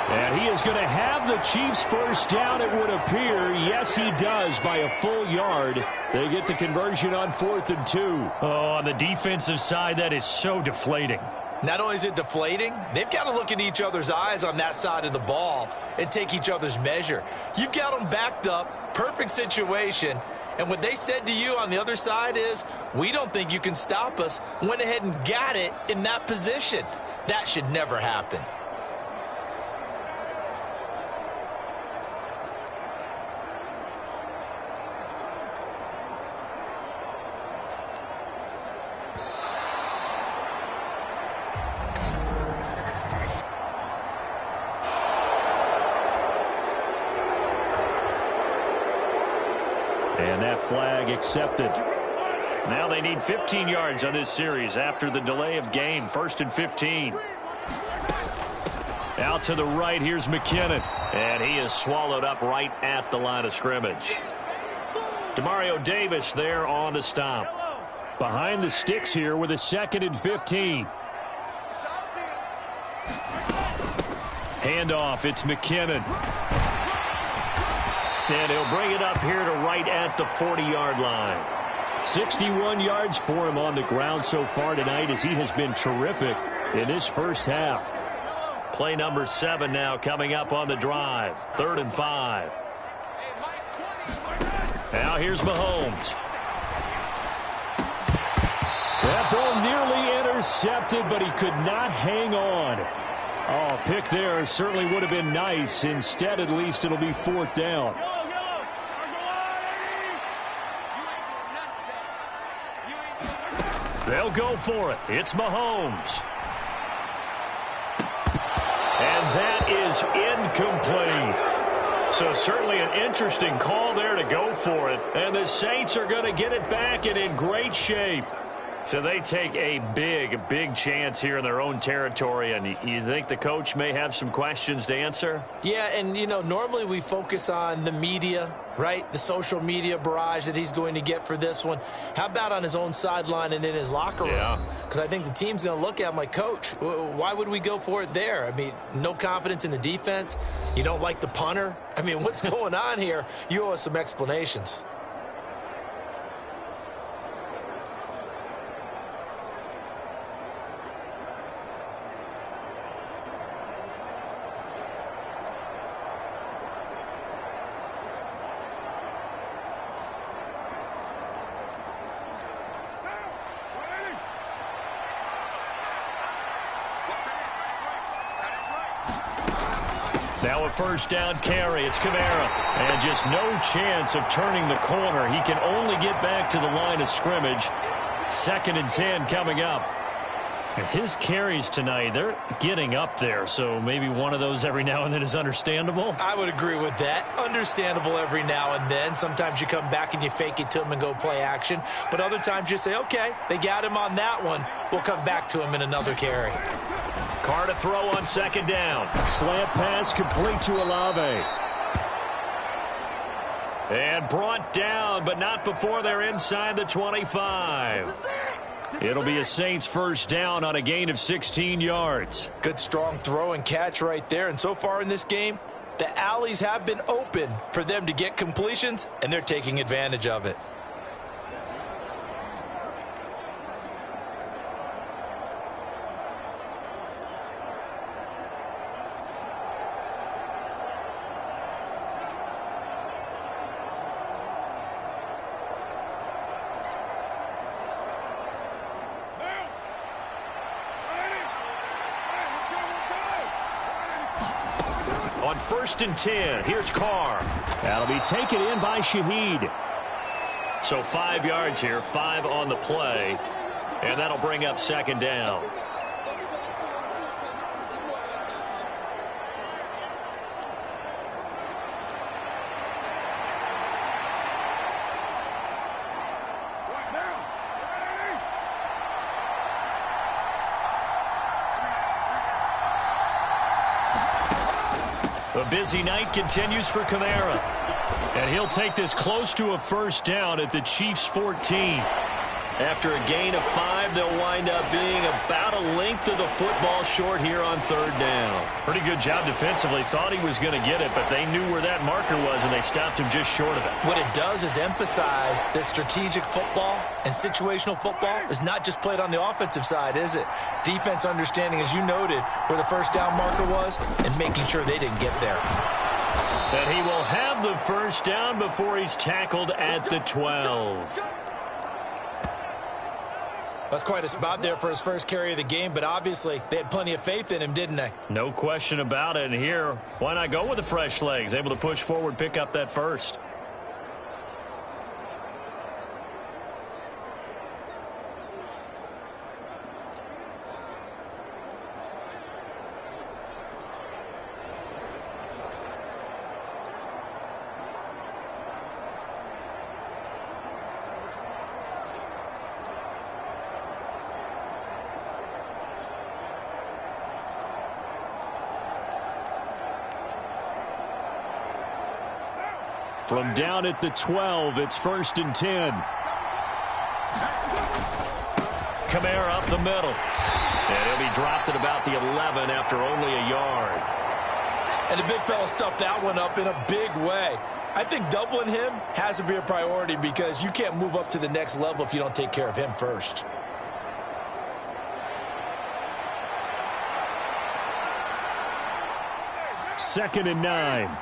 And he is going to have the Chiefs' 1st down, it would appear. Yes, he does, by a full yard. They get the conversion on 4th and 2. Oh, on the defensive side, that is so deflating. Not only is it deflating, they've got to look in each other's eyes on that side of the ball and take each other's measure. You've got them backed up, perfect situation, and what they said to you on the other side is, we don't think you can stop us. Went ahead and got it in that position. That should never happen. And that flag accepted. Now they need 15 yards on this series after the delay of game. 1st and 15. Out to the right, here's McKinnon. And he is swallowed up right at the line of scrimmage. Demario Davis there on the stop. Behind the sticks here with a 2nd and 15. Handoff, it's McKinnon. And he'll bring it up here to right at the 40-yard line. 61 yards for him on the ground so far tonight as he has been terrific in this 1st half. Play number 7 now coming up on the drive. 3rd and 5. Now here's Mahomes. That ball nearly intercepted, but he could not hang on. Oh, pick there certainly would have been nice. Instead, at least, it'll be 4th down. They'll go for it. It's Mahomes. And that is incomplete. So certainly an interesting call there to go for it. And the Saints are going to get it back and in great shape. So they take a big chance here in their own territory. And you think the coach may have some questions to answer? Yeah, and, you know, normally we focus on the media, right? The social media barrage that he's going to get for this one. How about on his own sideline and in his locker room? Yeah. Because I think the team's going to look at him like, Coach, why would we go for it there? I mean, no confidence in the defense. You don't like the punter. I mean, what's going on here? You owe us some explanations. Now a first down carry. It's Kamara. And just no chance of turning the corner. He can only get back to the line of scrimmage. 2nd and 10 coming up. His carries tonight, they're getting up there, so maybe one of those every now and then is understandable. I would agree with that. Understandable every now and then. Sometimes you come back and you fake it to him and go play action. But other times you say, okay, they got him on that one. We'll come back to him in another carry. Carr to throw on 2nd down. Slant pass complete to Olave. And brought down, but not before they're inside the 25. It'll be a Saints first down on a gain of 16 yards. Good strong throw and catch right there. And so far in this game, the alleys have been open for them to get completions, and they're taking advantage of it. On 1st and 10, here's Carr. That'll be taken in by Shaheed. So 5 yards here, 5 on the play. And that'll bring up 2nd down. A busy night continues for Kamara. And he'll take this close to a first down at the Chiefs' 14. After a gain of 5, they'll wind up being about a length of the football short here on 3rd down. Pretty good job defensively. Thought he was going to get it, but they knew where that marker was, and they stopped him just short of it. What it does is emphasize that strategic football and situational football is not just played on the offensive side, is it? Defense understanding, as you noted, where the first down marker was and making sure they didn't get there. And he will have the first down before he's tackled at the 12. That's quite a spot there for his first carry of the game, but obviously they had plenty of faith in him, didn't they? No question about it. And here, why not go with the fresh legs? Able to push forward, pick up that first. From down at the 12, it's 1st and 10. Kamara up the middle. And he'll be dropped at about the 11 after only a yard. And the big fella stuffed that one up in a big way. I think doubling him has to be a priority because you can't move up to the next level if you don't take care of him first. Second and 9.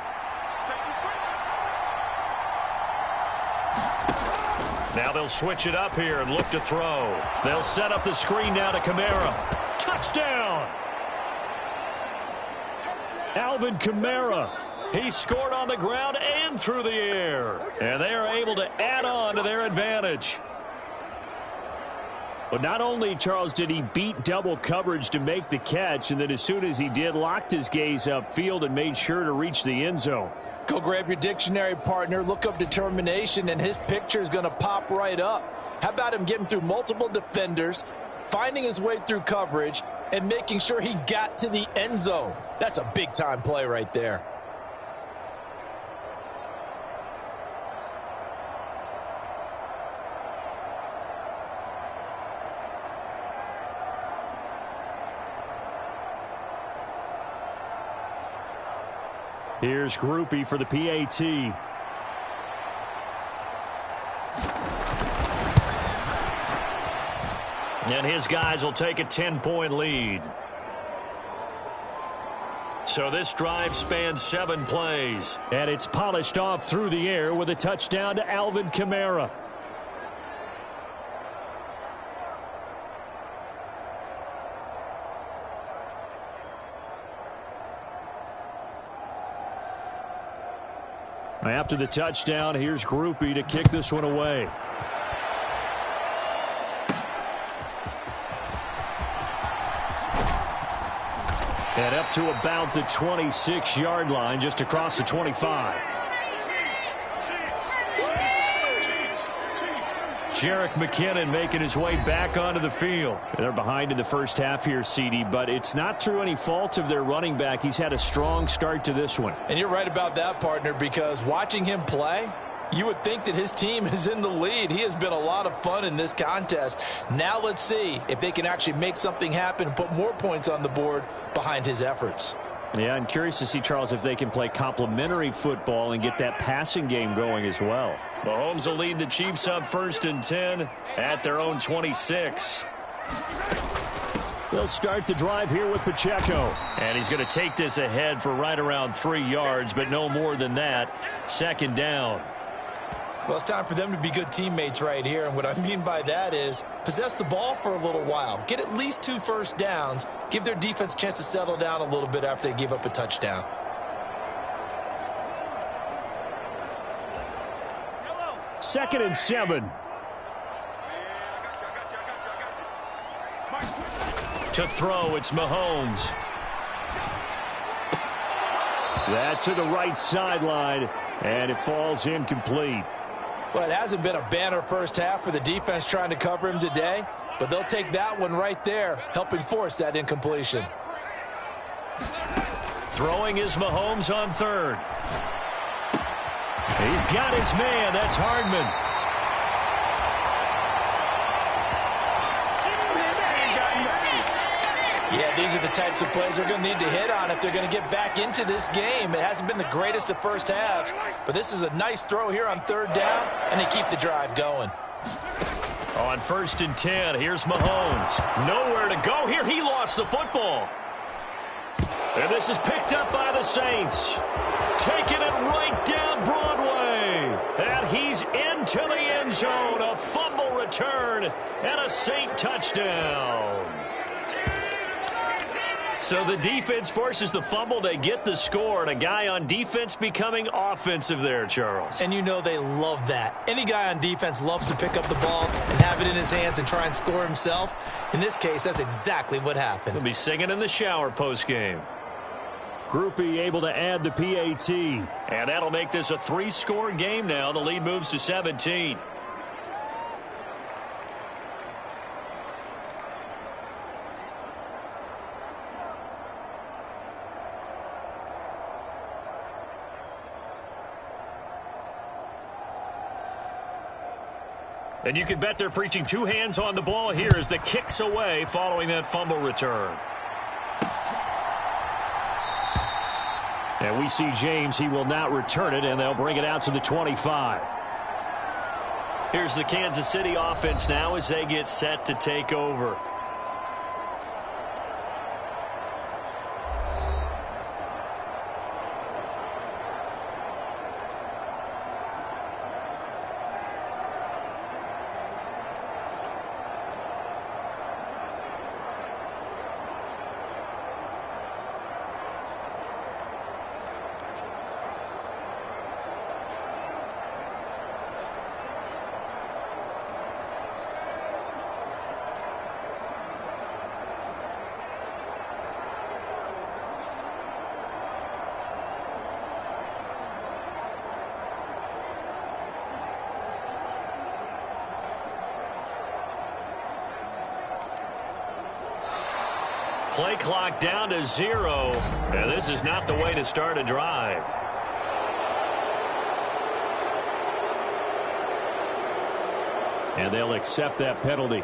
Now they'll switch it up here and look to throw. They'll set up the screen now to Kamara. Touchdown! Alvin Kamara. He scored on the ground and through the air. And they are able to add on to their advantage. But not only, Charles, did he beat double coverage to make the catch, and then as soon as he did, locked his gaze upfield and made sure to reach the end zone. Go grab your dictionary, partner, look up determination, and his picture is going to pop right up. How about him getting through multiple defenders, finding his way through coverage, and making sure he got to the end zone? That's a big-time play right there. Here's Groupie for the PAT. And his guys will take a 10-point lead. So this drive spans 7 plays. And it's polished off through the air with a touchdown to Alvin Kamara. After the touchdown, here's Groupie to kick this one away. And up to about the 26-yard line, just across the 25. Jerick McKinnon making his way back onto the field. They're behind in the first half here, CD, but it's not through any fault of their running back. He's had a strong start to this one. And you're right about that, partner, because watching him play, you would think that his team is in the lead. He has been a lot of fun in this contest. Now let's see if they can actually make something happen and put more points on the board behind his efforts. Yeah, I'm curious to see, Charles, if they can play complementary football and get that passing game going as well. Mahomes will lead the Chiefs up 1st and 10 at their own 26. They'll start the drive here with Pacheco. And he's going to take this ahead for right around 3 yards, but no more than that. 2nd down. Well, it's time for them to be good teammates right here. And what I mean by that is possess the ball for a little while. Get at least 2 first downs. Give their defense a chance to settle down a little bit after they give up a touchdown. Second and 7. To throw, it's Mahomes. That's to the right sideline, and it falls incomplete. Well, it hasn't been a banner first half for the defense trying to cover him today, but they'll take that one right there, helping force that incompletion. Throwing is Mahomes on 3rd. He's got his man. That's Hardman. Yeah, these are the types of plays they're going to need to hit on if they're going to get back into this game. It hasn't been the greatest of first halves, but this is a nice throw here on 3rd down, and they keep the drive going. On 1st and 10, here's Mahomes. Nowhere to go here. He lost the football. And this is picked up by the Saints. Taking it right down Broadway. And he's into the end zone. A fumble return and a Saint touchdown. So the defense forces the fumble. They get the score, and a guy on defense becoming offensive there, Charles. And you know they love that. Any guy on defense loves to pick up the ball and have it in his hands and try and score himself. In this case, that's exactly what happened. He'll be singing in the shower postgame. Groupie able to add the PAT. And that'll make this a 3-score game now. The lead moves to 17. And you can bet they're preaching 2 hands on the ball here as the kick's away following that fumble return. And we see James. He will not return it, and they'll bring it out to the 25. Here's the Kansas City offense now as they get set to take over. Play clock down to 0. And this is not the way to start a drive. And they'll accept that penalty.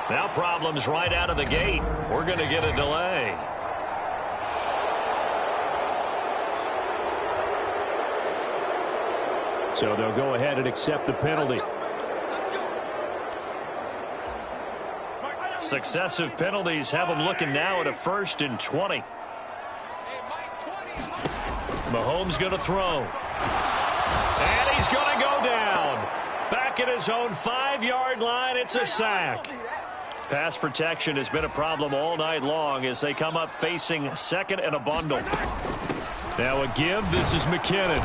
Now problems right out of the gate. We're going to get a delay. So they'll go ahead and accept the penalty. Successive penalties have them looking now at a 1st and 20. Mahomes going to throw. And he's going to go down. Back at his own 5-yard line, it's a sack. Pass protection has been a problem all night long as they come up facing 2nd and a bundle. Now a give. This is McKinnon.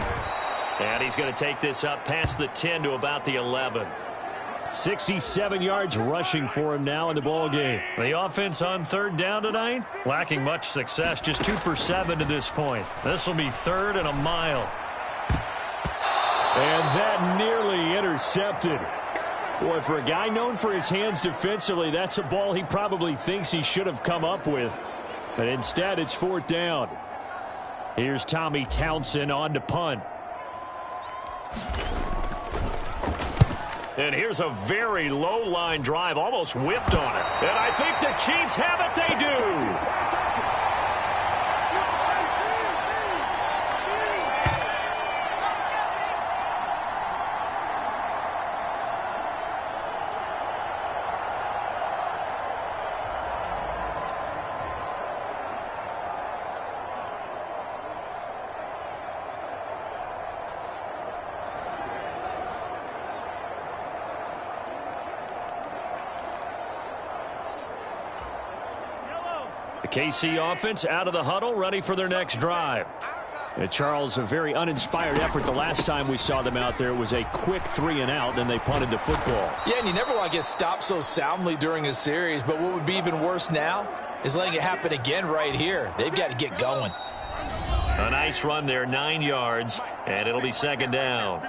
And he's going to take this up past the 10 to about the 11. 67 yards rushing for him now in the ball game. The offense on 3rd down tonight, lacking much success, just 2 for 7 to this point. This will be 3rd and a mile. And that nearly intercepted. Boy, for a guy known for his hands defensively, that's a ball he probably thinks he should have come up with. But instead, it's 4th down. Here's Tommy Townsend on to punt. And here's a very low-line drive, almost whiffed on it. And I think the Chiefs have it. They do. The KC offense out of the huddle, ready for their next drive. And Charles, a very uninspired effort the last time we saw them out there. It was a quick 3-and-out, and they punted the football. Yeah, and you never want to get stopped so soundly during a series, but what would be even worse now is letting it happen again right here. They've got to get going. A nice run there, 9 yards, and it'll be 2nd down.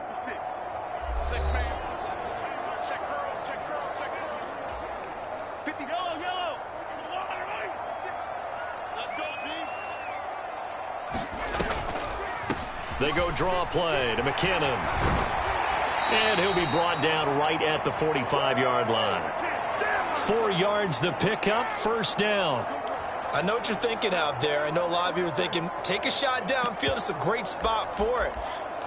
They go draw play to McKinnon. And he'll be brought down right at the 45-yard line. 4 yards the pickup, 1st down. I know what you're thinking out there. I know a lot of you are thinking, take a shot downfield. It's a great spot for it.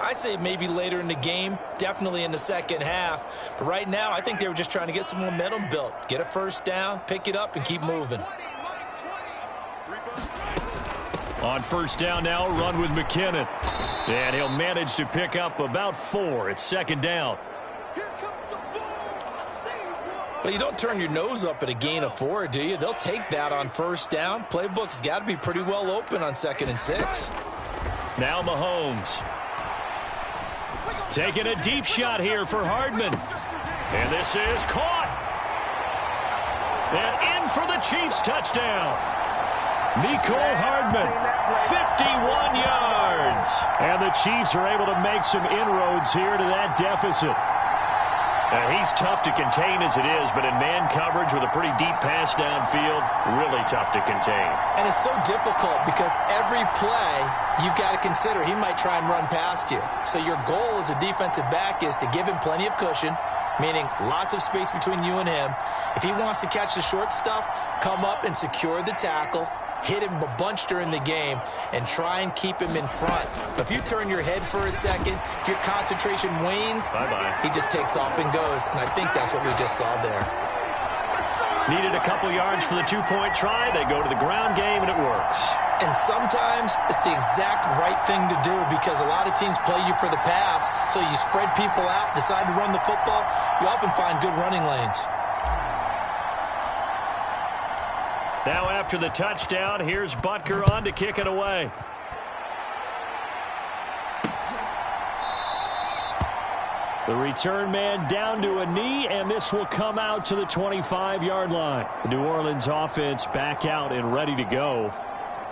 I'd say maybe later in the game, definitely in the 2nd half. But right now, I think they were just trying to get some momentum built. Get a 1st down, pick it up, and keep moving. On 1st down now, run with McKinnon. And he'll manage to pick up about 4. It's 2nd down. Well, you don't turn your nose up at a gain of 4, do you? They'll take that on 1st down. Playbook's got to be pretty well open on 2nd and 6. Now Mahomes. Taking a deep shot here for Hardman. And this is caught. And in for the Chiefs touchdown. Nicole Hardman, 51 yards. And the Chiefs are able to make some inroads here to that deficit. He's tough to contain as it is, but in man coverage with a pretty deep pass downfield, really tough to contain. And it's so difficult because every play you've got to consider he might try and run past you. So your goal as a defensive back is to give him plenty of cushion, meaning lots of space between you and him. If he wants to catch the short stuff, come up and secure the tackle, hit him a bunch during the game, and try and keep him in front. But if you turn your head for a second, if your concentration wanes, he just takes off and goes. And I think that's what we just saw there. Needed a couple yards for the 2-point try. They go to the ground game, and it works. And sometimes it's the exact right thing to do because a lot of teams play you for the pass. So you spread people out, decide to run the football. You often find good running lanes. Now after the touchdown, here's Butker on to kick it away. The return man down to a knee, and this will come out to the 25-yard line. The New Orleans offense back out and ready to go.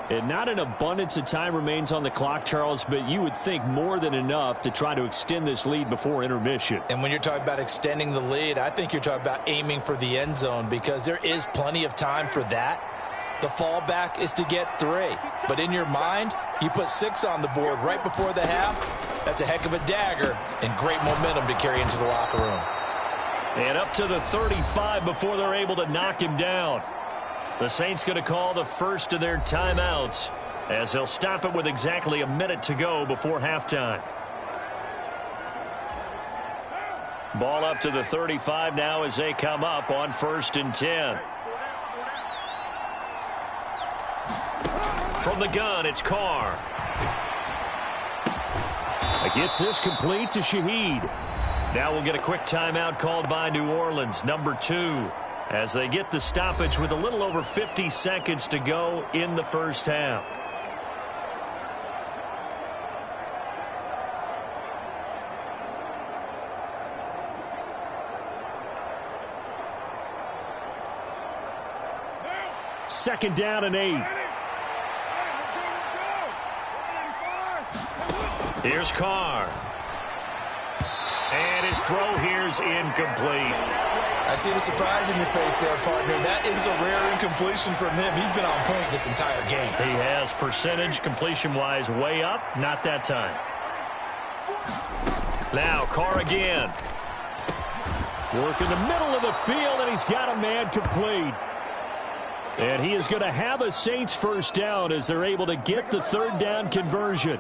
And not an abundance of time remains on the clock, Charles, but you would think more than enough to try to extend this lead before intermission. And when you're talking about extending the lead, I think you're talking about aiming for the end zone because there is plenty of time for that. The fallback is to get 3. But in your mind, you put 6 on the board right before the half. That's a heck of a dagger and great momentum to carry into the locker room. And up to the 35 before they're able to knock him down. The Saints going to call the first of their timeouts as they'll stop it with exactly a minute to go before halftime. Ball up to the 35 now as they come up on 1st and 10. From the gun, it's Carr. Gets this complete to Shaheed. Now we'll get a quick timeout called by New Orleans, number 2, as they get the stoppage with a little over 50 seconds to go in the first half. Second down and 8. Here's Carr. And his throw here's incomplete. I see the surprise in your face there, partner. That is a rare incompletion from him. He's been on point this entire game. He has percentage completion-wise way up. Not that time. Now Carr again. Work in the middle of the field, and he's got a man complete. And he is going to have a Saints first down as they're able to get the third down conversion.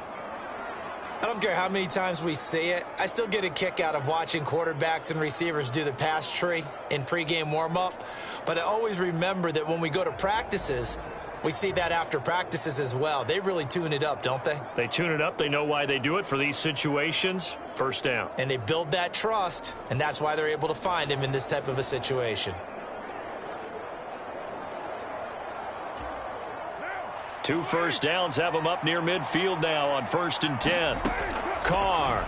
I don't care how many times we see it. I still get a kick out of watching quarterbacks and receivers do the pass tree in pregame warm-up. But I always remember that when we go to practices, we see that after practices as well. They really tune it up, don't they? They tune it up. They know why they do it for these situations. First down. And they build that trust, and that's why they're able to find him in this type of a situation. 2 first downs have them up near midfield now on 1st and 10. Carr.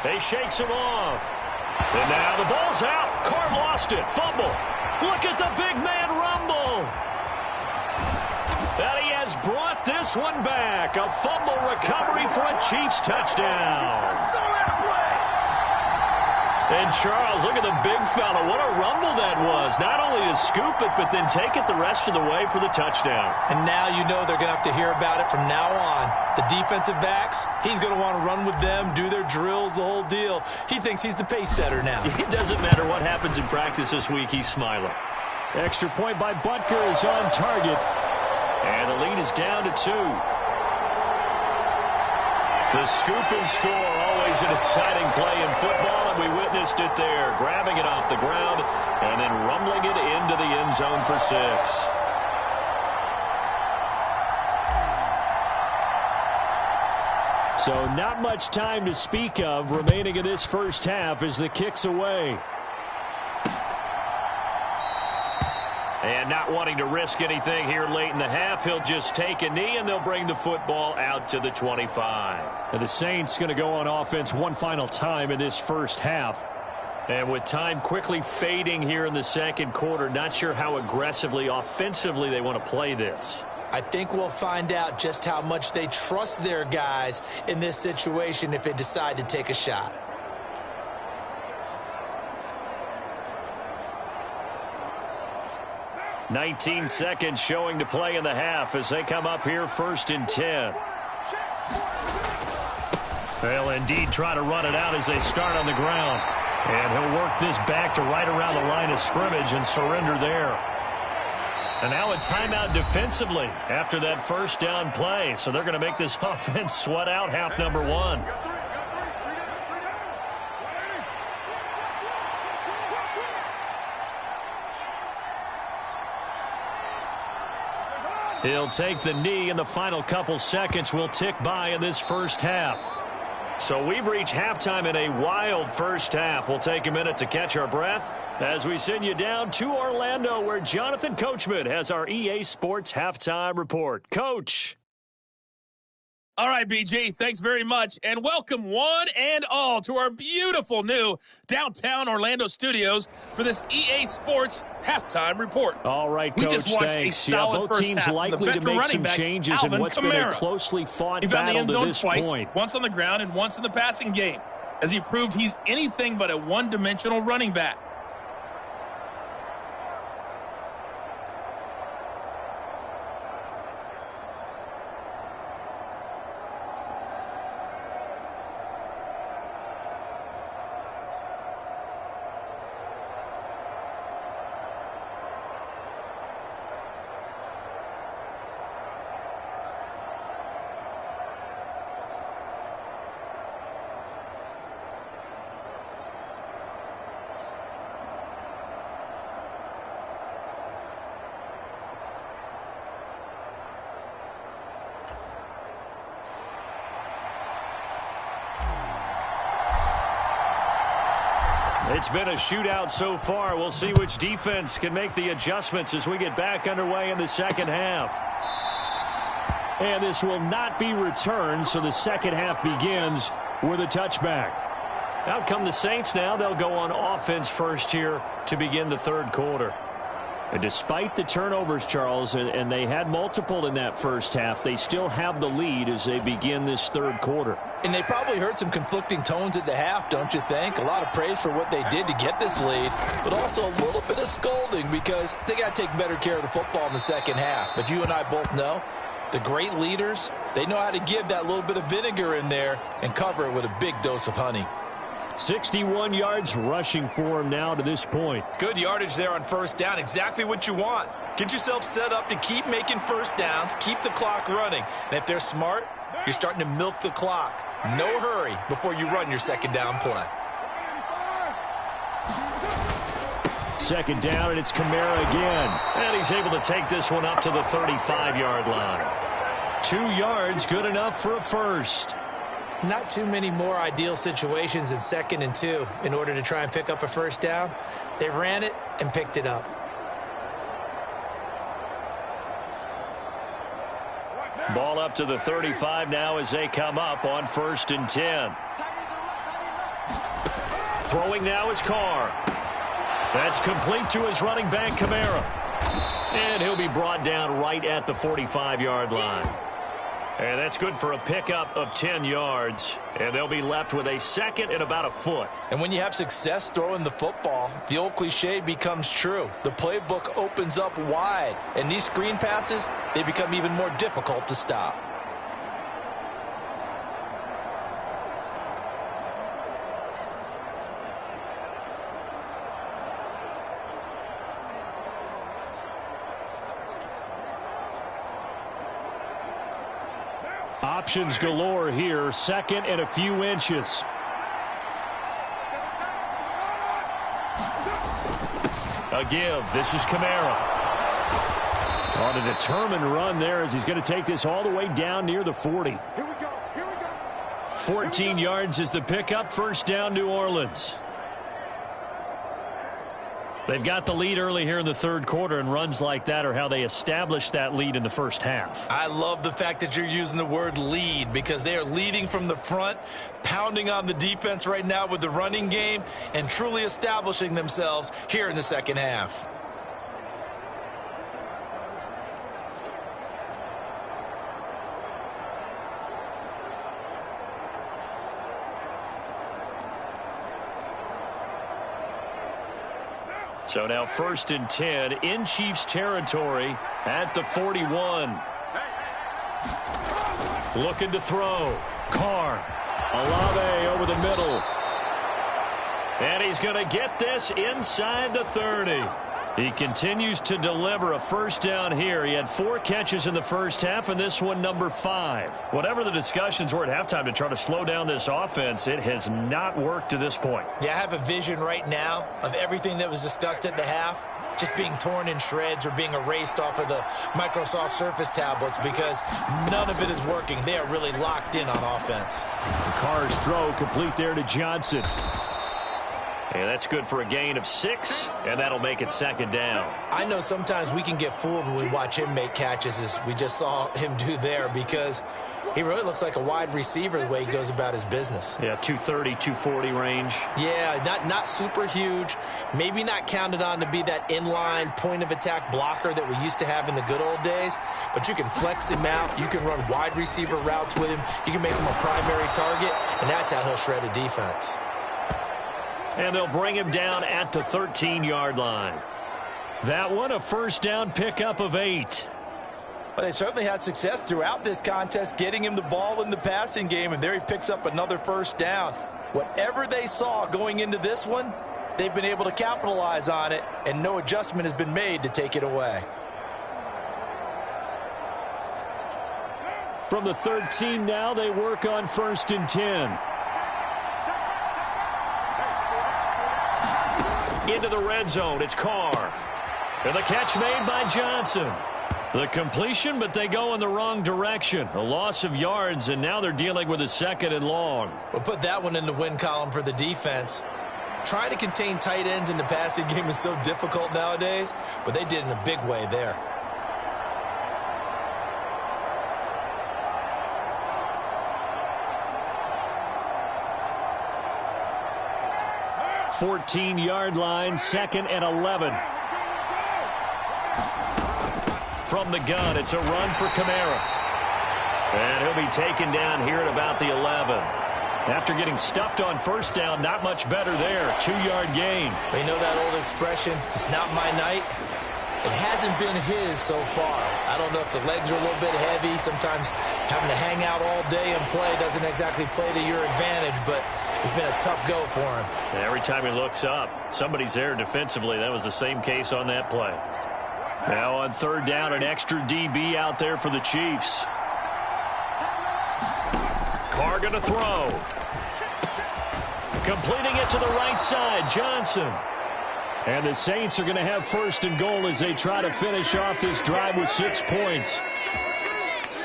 They shakes him off. And now the ball's out. Carr lost it. Fumble. Look at the big man rumble. And he has brought this one back. A fumble recovery for a Chiefs touchdown. And Charles, look at the big fella. What a rumble that was. Not only to scoop it, but then take it the rest of the way for the touchdown. And now you know they're going to have to hear about it from now on. The defensive backs, he's going to want to run with them, do their drills, the whole deal. He thinks he's the pace setter now. It doesn't matter what happens in practice this week. He's smiling. Extra point by Butker is on target. And the lead is down to 2. The scoop and score, always an exciting play in football, and we witnessed it there, grabbing it off the ground and then rumbling it into the end zone for 6. So not much time to speak of remaining in this first half as the kick's away. And not wanting to risk anything here late in the half, he'll just take a knee, and they'll bring the football out to the 25. And the Saints going to go on offense one final time in this first half. And with time quickly fading here in the second quarter, not sure how aggressively, offensively they want to play this. I think we'll find out just how much they trust their guys in this situation if they decide to take a shot. "19 seconds showing to play in the half as they come up here 1st and 10. They'll indeed try to run it out as they start on the ground. And he'll work this back to right around the line of scrimmage and surrender there. And now a timeout defensively after that first down play. So they're going to make this offense sweat out half number 1. He'll take the knee, and the final couple seconds will tick by in this first half. So we've reached halftime in a wild first half. We'll take a minute to catch our breath as we send you down to Orlando, where Jonathan Coachman has our EA Sports Halftime Report. Coach. All right, BG, thanks very much, and welcome one and all to our beautiful new downtown Orlando studios for this EA Sports Halftime Report. All right, Coach, we just watched a solid both first teams half. likely to make some changes in what's been a closely fought battle to this point. Once on the ground and once in the passing game, as he proved he's anything but a one-dimensional running back. It's been a shootout so far. We'll see which defense can make the adjustments as we get back underway in the second half. And this will not be returned, so the second half begins with a touchback. Out come the Saints now. They'll go on offense first here to begin the third quarter. And despite the turnovers, Charles, and they had multiple in that first half, they still have the lead as they begin this third quarter. And they probably heard some conflicting tones at the half, don't you think? A lot of praise for what they did to get this lead, but also a little bit of scolding because they got to take better care of the football in the second half. But you and I both know the great leaders, they know how to give that little bit of vinegar in there and cover it with a big dose of honey. 61 yards rushing for him now to this point. Good yardage there on first down. Exactly what you want. Get yourself set up to keep making first downs, keep the clock running. And if they're smart, you're starting to milk the clock. No hurry before you run your second down play. Second down, and it's Kamara again. And he's able to take this one up to the 35-yard line. 2 yards, good enough for a first. Not too many more ideal situations in 2nd and 2 in order to try and pick up a first down. They ran it and picked it up. Ball up to the 35 now as they come up on 1st and 10. Throwing now is Carr. That's complete to his running back, Kamara. And he'll be brought down right at the 45-yard line. And that's good for a pickup of 10 yards. And they'll be left with a second and about a foot. And when you have success throwing the football, the old cliche becomes true. The playbook opens up wide. And these screen passes, they become even more difficult to stop. Options galore here. Second and a few inches. A give. This is Kamara. On a determined run there as he's going to take this all the way down near the 40. 14 yards is the pickup. First down, New Orleans. They've got the lead early here in the third quarter, and runs like that are how they established that lead in the first half. I love the fact that you're using the word lead because they are leading from the front, pounding on the defense right now with the running game, and truly establishing themselves here in the second half. So now 1st and 10 in Chiefs territory at the 41. Looking to throw. Carr. Olave over the middle. And he's going to get this inside the 30. He continues to deliver a first down here. He had 4 catches in the first half, and this one number 5. Whatever the discussions were at halftime to try to slow down this offense, it has not worked to this point. Yeah, I have a vision right now of everything that was discussed at the half just being torn in shreds or being erased off of the Microsoft Surface tablets because none of it is working. They are really locked in on offense. Carr's throw complete there to Johnson. And that's good for a gain of 6, and that'll make it second down. I know sometimes we can get fooled when we watch him make catches, as we just saw him do there, because he really looks like a wide receiver the way he goes about his business. Yeah, 230, 240 range. Yeah, not super huge. Maybe not counted on to be that inline point-of-attack blocker that we used to have in the good old days, but you can flex him out. You can run wide receiver routes with him. You can make him a primary target, and that's how he'll shred a defense. And they'll bring him down at the 13-yard line. That one, a first down pickup of 8. Well, they certainly had success throughout this contest getting him the ball in the passing game, and there he picks up another first down. Whatever they saw going into this one, they've been able to capitalize on it, and no adjustment has been made to take it away. From the 13 now, they work on 1st and 10. Into the red zone, it's Carr. And the catch made by Johnson. The completion, but they go in the wrong direction. A loss of yards, and now they're dealing with a 2nd and long. We'll put that one in the win column for the defense. Trying to contain tight ends in the passing game is so difficult nowadays, but they did in a big way there. 14-yard line, 2nd and 11. From the gun, it's a run for Kamara. And he'll be taken down here at about the 11. After getting stuffed on first down, not much better there. 2-yard gain. You know that old expression, it's not my night? It hasn't been his so far. I don't know if the legs are a little bit heavy. Sometimes having to hang out all day and play doesn't exactly play to your advantage, but it's been a tough go for him. And every time he looks up, somebody's there defensively. That was the same case on that play. Now on 3rd down, an extra DB out there for the Chiefs. Carr going to throw. Completing it to the right side, Johnson. And the Saints are going to have 1st and goal as they try to finish off this drive with 6 points.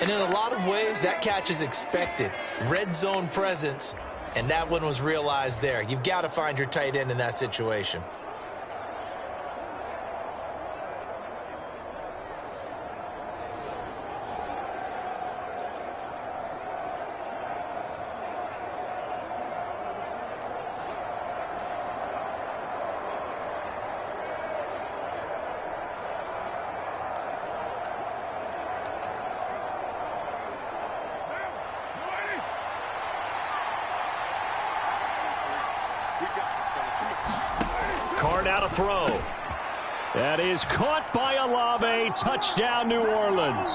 And in a lot of ways, that catch is expected. Red zone presence, and that one was realized there. You've got to find your tight end in that situation. Carr now to throw. That is caught by Olave. Touchdown, New Orleans.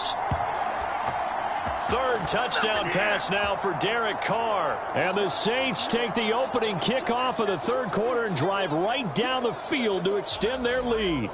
3rd touchdown pass now for Derek Carr. And the Saints take the opening kickoff of the 3rd quarter and drive right down the field to extend their lead.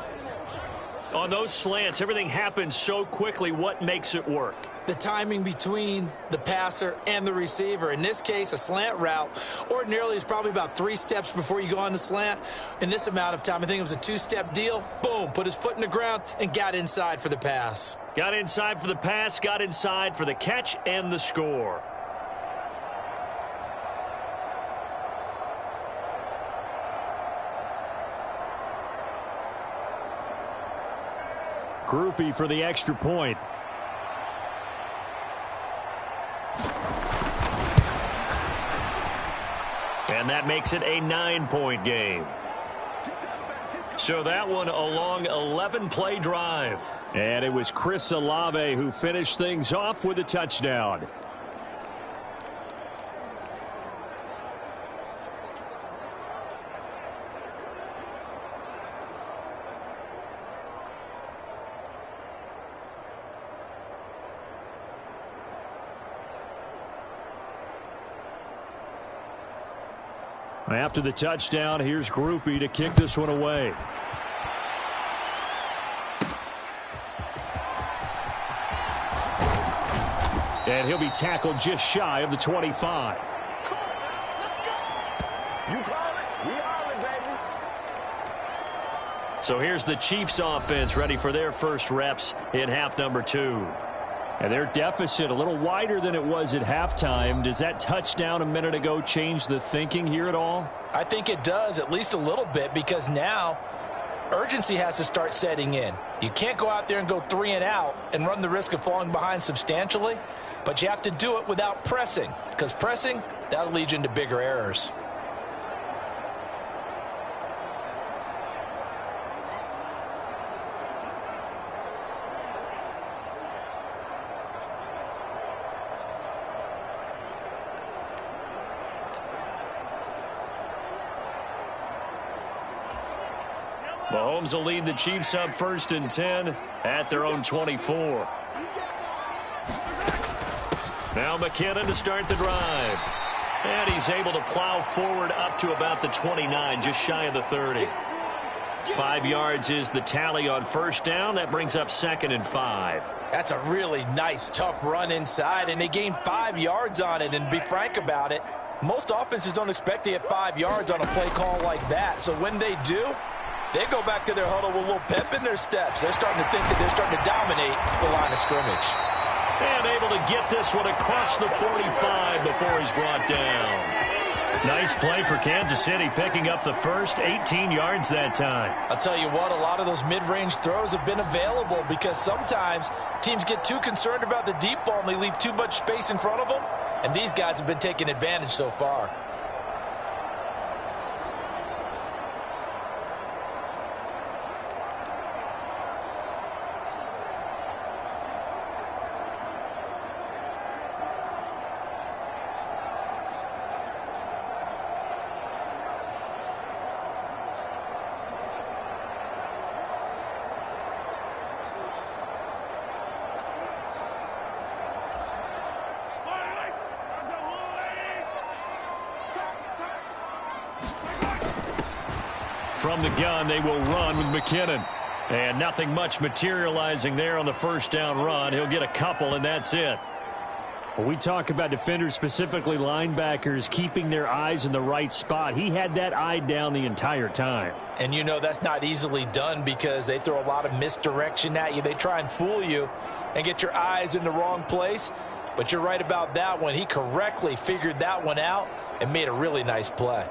On those slants, everything happens so quickly. What makes it work? The timing between the passer and the receiver. In this case, a slant route ordinarily is probably about 3 steps before you go on the slant. In this amount of time, I think it was a 2-step deal. Boom, put his foot in the ground and got inside for the pass. Got inside for the pass, got inside for the catch and the score. Groupie for the extra point. And that makes it a 9-point game. So that one a long 11-play drive. And it was Chris Olave who finished things off with a touchdown. After the touchdown, here's Groupie to kick this one away. And he'll be tackled just shy of the 25. So here's the Chiefs offense ready for their first reps in half number 2. And their deficit a little wider than it was at halftime. Does that touchdown a minute ago change the thinking here at all? I think it does, at least a little bit, because now urgency has to start setting in. You can't go out there and go 3 and out and run the risk of falling behind substantially, but you have to do it without pressing, because pressing, that'll lead you into bigger errors. Mahomes will lead the Chiefs up 1st and 10 at their own 24. Now McKinnon to start the drive. And he's able to plow forward up to about the 29, just shy of the 30. 5 yards is the tally on 1st down. That brings up 2nd and 5. That's a really nice, tough run inside, and they gained 5 yards on it. And to be frank about it, most offenses don't expect to get 5 yards on a play call like that. So when they do, they go back to their huddle with a little pep in their steps. They're starting to think that they're starting to dominate the line of scrimmage. And able to get this one across the 45 before he's brought down. Nice play for Kansas City, picking up the first 18 yards that time. I'll tell you what, a lot of those mid-range throws have been available because sometimes teams get too concerned about the deep ball and they leave too much space in front of them, and these guys have been taking advantage so far. From the gun, they will run with McKinnon. And nothing much materializing there on the first down run. He'll get a couple, and that's it. When we talk about defenders, specifically linebackers, keeping their eyes in the right spot, he had that eye down the entire time. And you know that's not easily done because they throw a lot of misdirection at you. They try and fool you and get your eyes in the wrong place. But you're right about that one. He correctly figured that one out and made a really nice play.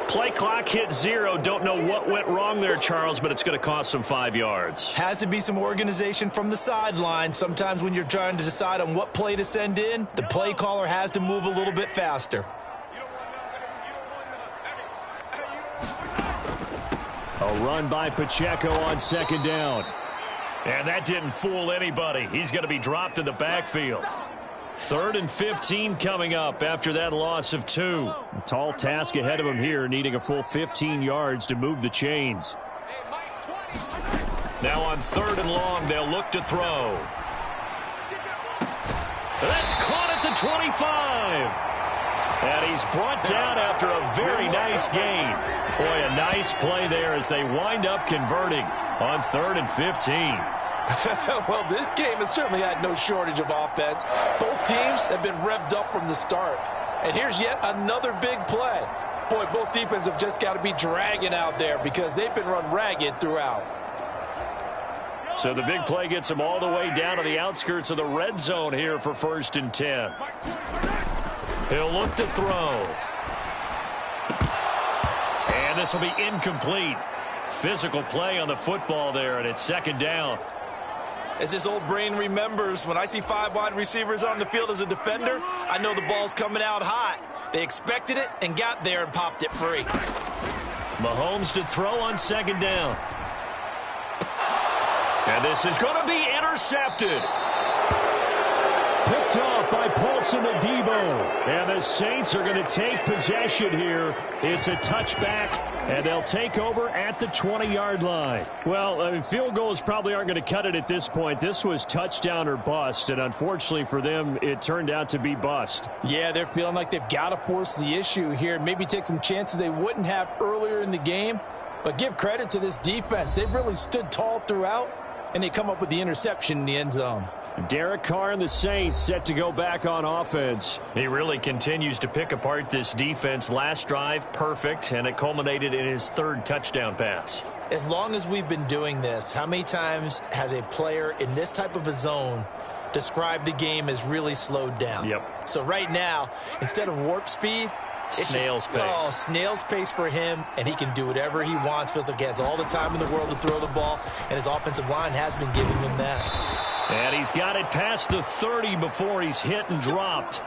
Play clock hit 0. Don't know what went wrong there, Charles, but it's going to cost them 5 yards. Has to be some organization from the sideline. Sometimes when you're trying to decide on what play to send in, the play caller has to move a little bit faster. A run by Pacheco on second down. And that didn't fool anybody. He's going to be dropped in the backfield. 3rd and 15 coming up after that loss of 2. A tall task ahead of him here, needing a full 15 yards to move the chains. Now on 3rd and long, they'll look to throw. That's caught at the 25. And he's brought down after a very nice gain. Boy, a nice play there as they wind up converting on 3rd and 15. Well, this game has certainly had no shortage of offense. Both teams have been revved up from the start. And here's yet another big play. Boy, both defenses have just got to be dragging out there because they've been run ragged throughout. So the big play gets them all the way down to the outskirts of the red zone here for 1st and 10. He'll look to throw. And this will be incomplete. Physical play on the football there, and it's 2nd down. As this old brain remembers, when I see 5 wide receivers on the field as a defender, I know the ball's coming out hot. They expected it and got there and popped it free. Mahomes to throw on 2nd down. And this is going to be intercepted. Picked off by Paulson Adebo. And the Saints are going to take possession here. It's a touchback, and they'll take over at the 20-yard line. Well, I mean, field goals probably aren't going to cut it at this point. This was touchdown or bust, and unfortunately for them, it turned out to be bust. Yeah, they're feeling like they've got to force the issue here, maybe take some chances they wouldn't have earlier in the game. But give credit to this defense. They've really stood tall throughout, and they come up with the interception in the end zone. Derek Carr and the Saints set to go back on offense. He really continues to pick apart this defense. Last drive, perfect, and it culminated in his 3rd touchdown pass. As long as we've been doing this, how many times has a player in this type of a zone described the game as really slowed down? Yep. So right now, instead of warp speed, it's snail's pace. Oh, snail's pace for him, and he can do whatever he wants. Feels like he has all the time in the world to throw the ball, and his offensive line has been giving him that. And he's got it past the 30 before he's hit and dropped.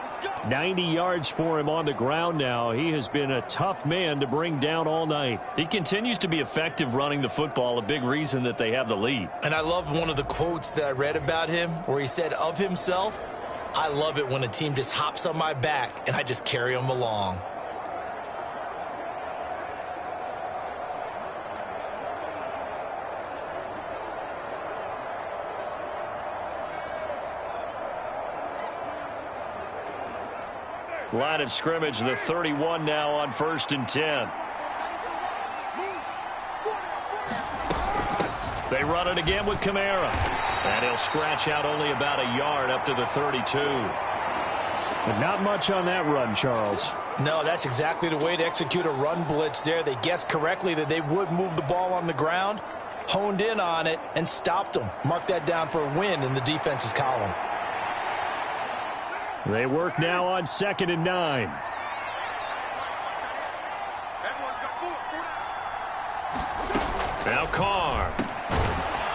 90 yards for him on the ground now. He has been a tough man to bring down all night. He continues to be effective running the football, a big reason that they have the lead. And I love one of the quotes that I read about him where he said of himself, "I love it when a team just hops on my back and I just carry them along." Line of scrimmage, the 31 now on 1st and 10. They run it again with Kamara. And he'll scratch out only about a yard up to the 32. But not much on that run, Charles. No, that's exactly the way to execute a run blitz there. They guessed correctly that they would move the ball on the ground, honed in on it, and stopped them. Mark that down for a win in the defense's column. They work now on 2nd and 9. Now Carr.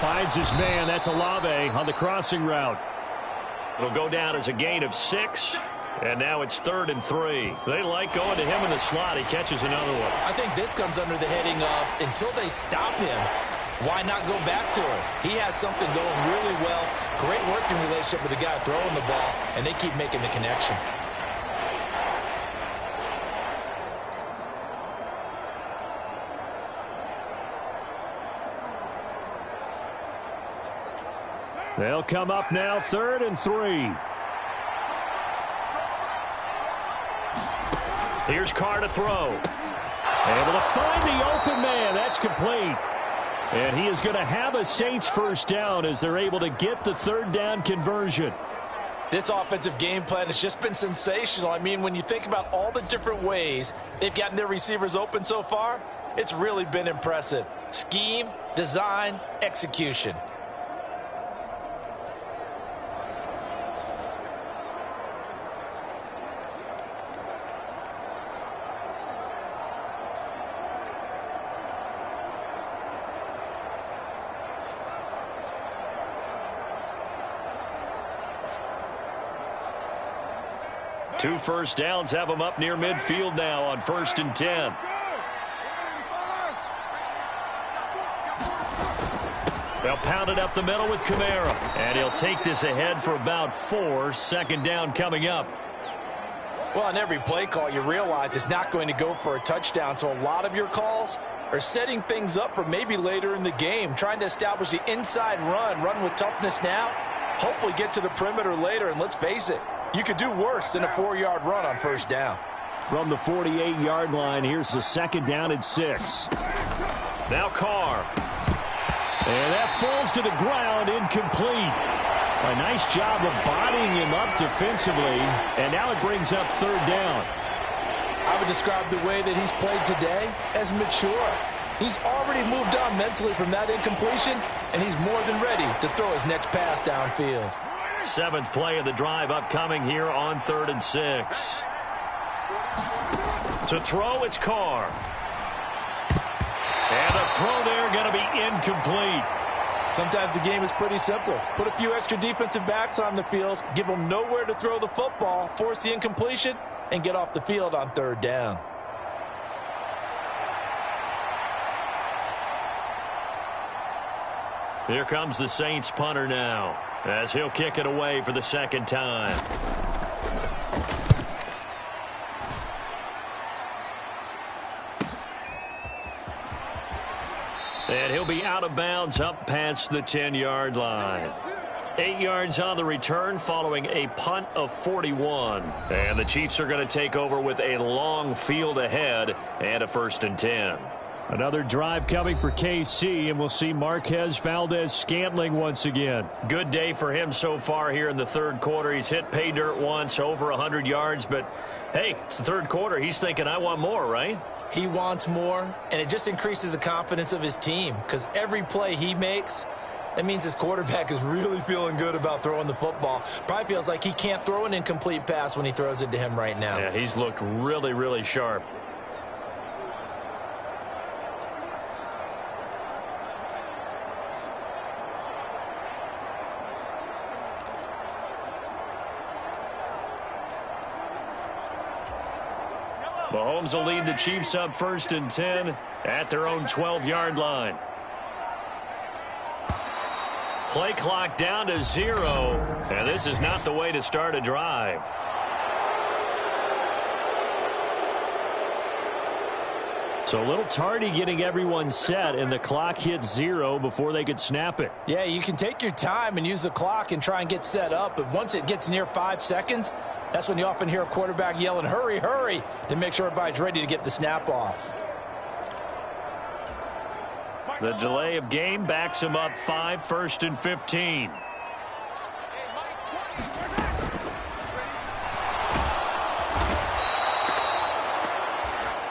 Finds his man. That's Olave on the crossing route. It'll go down as a gain of 6. And now it's 3rd and 3. They like going to him in the slot. He catches another one. I think this comes under the heading of until they stop him, why not go back to him? He has something going really well. Great working relationship with the guy throwing the ball, and they keep making the connection. They'll come up now 3rd and 3. Here's Carr to throw. Able to find the open man. That's complete. And he is going to have a Saints first down as they're able to get the 3rd down conversion. This offensive game plan has just been sensational. I mean, when you think about all the different ways they've gotten their receivers open so far, it's really been impressive. Scheme, design, execution. Two first downs have them up near midfield now on 1st and 10. They'll pound it up the middle with Kamara. And he'll take this ahead for about 4. 2nd down coming up. Well, on every play call, you realize it's not going to go for a touchdown. So a lot of your calls are setting things up for maybe later in the game, trying to establish the inside run with toughness now, hopefully get to the perimeter later. And let's face it, you could do worse than a 4-yard run on 1st down. From the 48-yard line, here's the 2nd down and 6. Now Carr. And that falls to the ground, incomplete. A nice job of bodying him up defensively, and now it brings up 3rd down. I would describe the way that he's played today as mature. He's already moved on mentally from that incompletion, and he's more than ready to throw his next pass downfield. 7th play of the drive upcoming here on 3rd and 6. To throw, it's Carr. And a throw there going to be incomplete. Sometimes the game is pretty simple. Put a few extra defensive backs on the field, give them nowhere to throw the football, force the incompletion, and get off the field on 3rd down. Here comes the Saints punter now, as he'll kick it away for the 2nd time. And he'll be out of bounds up past the 10-yard line. 8 yards on the return following a punt of 41. And the Chiefs are going to take over with a long field ahead and a 1st and 10. Another drive coming for KC, and we'll see Marquez Valdez-Scantling once again. Good day for him so far here in the 3rd quarter. He's hit pay dirt once, over 100 yards. But, hey, it's the 3rd quarter. He's thinking, I want more, right? He wants more, and it just increases the confidence of his team because every play he makes, that means his quarterback is really feeling good about throwing the football. Probably feels like he can't throw an incomplete pass when he throws it to him right now. Yeah, he's looked really, really sharp. Mahomes will lead the Chiefs up 1st and 10 at their own 12-yard line. Play clock down to 0, and this is not the way to start a drive. So a little tardy getting everyone set, and the clock hit 0 before they could snap it. Yeah, you can take your time and use the clock and try and get set up, but once it gets near 5 seconds, That's when you often hear a quarterback yelling, hurry, hurry, to make sure everybody's ready to get the snap off. The delay of game backs him up 5, 1st and 15.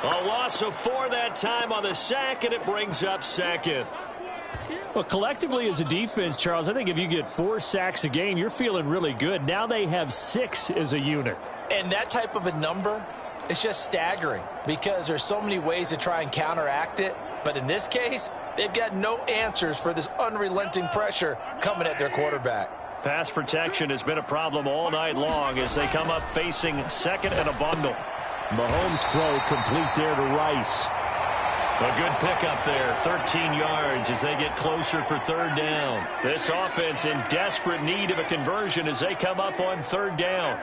A loss of 4 that time on the sack, and it brings up 2nd. Well, collectively as a defense, Charles, I think if you get 4 sacks a game, you're feeling really good. Now they have 6 as a unit. And that type of a number is just staggering because there's so many ways to try and counteract it. But in this case, they've got no answers for this unrelenting pressure coming at their quarterback. Pass protection has been a problem all night long as they come up facing 2nd and a bundle. Mahomes' throw complete there to Rice. A good pickup there, 13 yards as they get closer for 3rd down. This offense in desperate need of a conversion as they come up on 3rd down.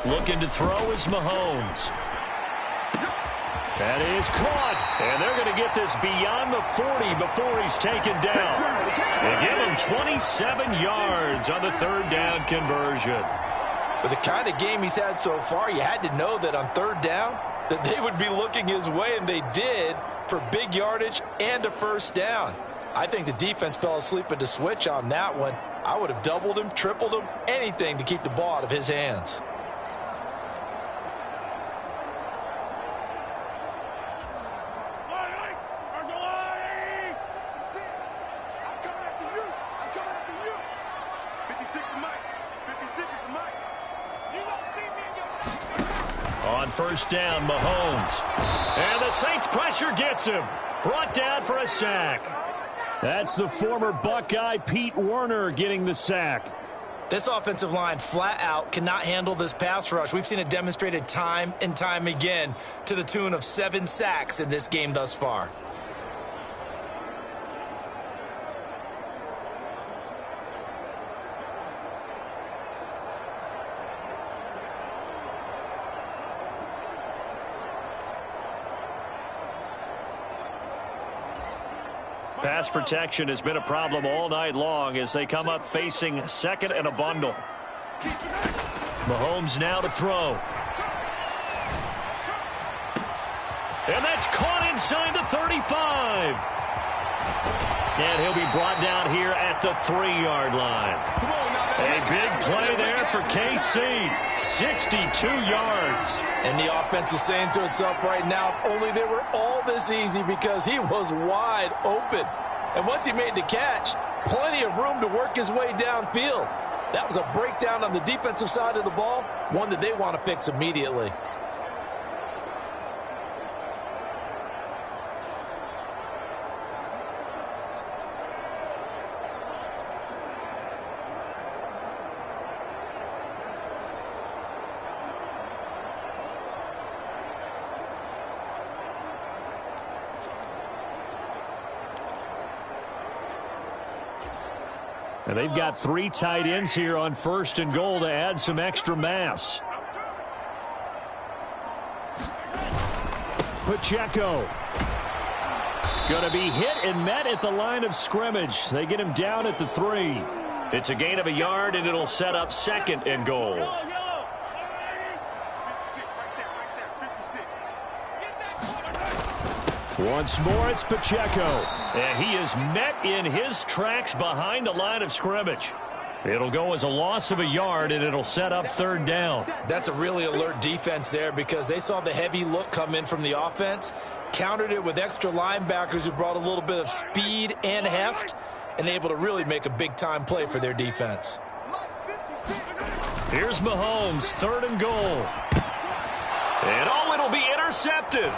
Looking to throw is Mahomes. That is caught, and they're going to get this beyond the 40 before he's taken down. They give him 27 yards on the 3rd down conversion. With the kind of game he's had so far, you had to know that on 3rd down that they would be looking his way, and they did, for big yardage and a 1st down. I think the defense fell asleep at the switch on that one. I would have doubled him, tripled him, anything to keep the ball out of his hands. On 1st down, Mahomes. And the Saints pressure gets him. Brought down for a sack. That's the former Buckeye Pete Werner getting the sack. This offensive line flat out cannot handle this pass rush. We've seen it demonstrated time and time again to the tune of 7 sacks in this game thus far. Pass protection has been a problem all night long as they come up facing 2nd and a bundle. Mahomes now to throw. And that's caught inside the 35. And he'll be brought down here at the 3-yard line. A big play there for KC. 62 yards. And the offense is saying to itself right now, only they were all this easy because he was wide open. And once he made the catch, plenty of room to work his way downfield. That was a breakdown on the defensive side of the ball, one that they want to fix immediately. And they've got 3 tight ends here on 1st and goal to add some extra mass. Pacheco. Going to be hit and met at the line of scrimmage. They get him down at the 3. It's a gain of a yard, and it'll set up 2nd and goal. Once more, it's Pacheco. And he is met in his tracks behind the line of scrimmage. It'll go as a loss of a yard, and it'll set up 3rd down. That's a really alert defense there because they saw the heavy look come in from the offense, countered it with extra linebackers who brought a little bit of speed and heft, and able to really make a big-time play for their defense. Here's Mahomes, 3rd and goal. And it'll be intercepted.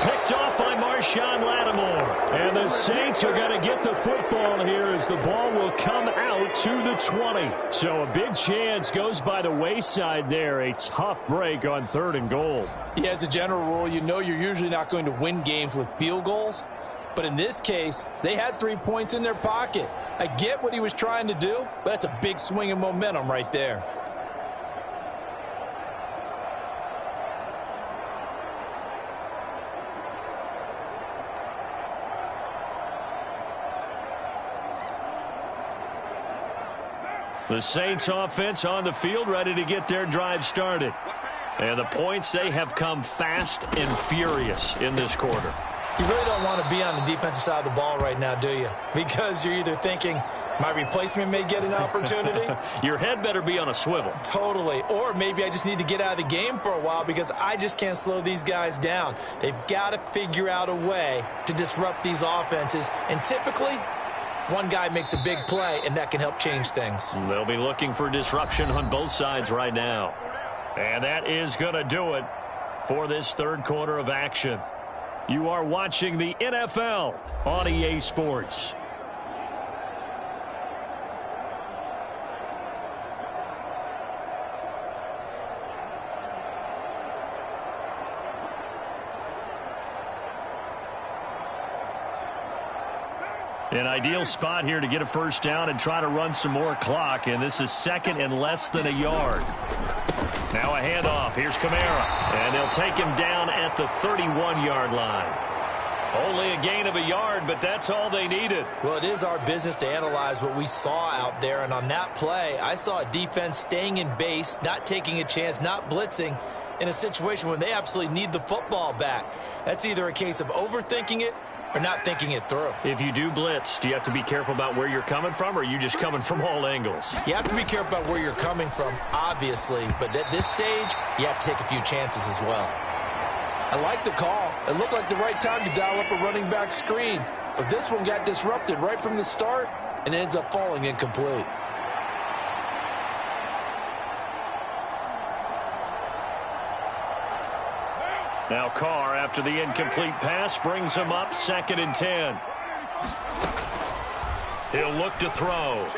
Picked off by Marshawn Lattimore. And the Saints are going to get the football here as the ball will come out to the 20. So a big chance goes by the wayside there. A tough break on 3rd and goal. Yeah, as a general rule, you know you're usually not going to win games with field goals. But in this case, they had 3 points in their pocket. I get what he was trying to do, but that's a big swing of momentum right there. The Saints offense on the field, ready to get their drive started. And the points, they have come fast and furious in this quarter. You really don't want to be on the defensive side of the ball right now, do you? Because you're either thinking, my replacement may get an opportunity. Your head better be on a swivel. Totally. Or maybe I just need to get out of the game for a while because I just can't slow these guys down. They've got to figure out a way to disrupt these offenses. And typically, one guy makes a big play, and that can help change things. They'll be looking for disruption on both sides right now. And that is going to do it for this third quarter of action. You are watching the NFL on EA Sports. An ideal spot here to get a first down and try to run some more clock, and this is second and less than a yard. Now a handoff. Here's Kamara, and they'll take him down at the 31-yard line. Only a gain of a yard, but that's all they needed. Well, it is our business to analyze what we saw out there, and on that play, I saw a defense staying in base, not taking a chance, not blitzing, in a situation when they absolutely need the football back. That's either a case of overthinking it or not thinking it through. If you do blitz, do you have to be careful about where you're coming from, or are you just coming from all angles? You have to be careful about where you're coming from, obviously, but at this stage, you have to take a few chances as well. I like the call. It looked like the right time to dial up a running back screen. But this one got disrupted right from the start and ends up falling incomplete. Now Carr, after the incomplete pass, brings him up 2nd and 10. He'll look to throw.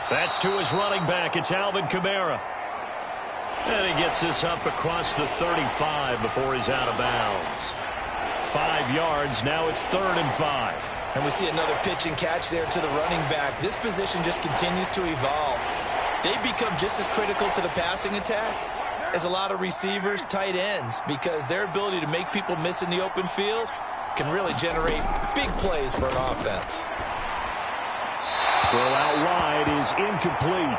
That's to his running back. It's Alvin Kamara. And he gets this up across the 35 before he's out of bounds. 5 yards. Now it's 3rd and 5. And we see another pitch and catch there to the running back. This position just continues to evolve. They become just as critical to the passing attack as a lot of receivers, tight ends, because their ability to make people miss in the open field can really generate big plays for an offense. Throw out wide is incomplete.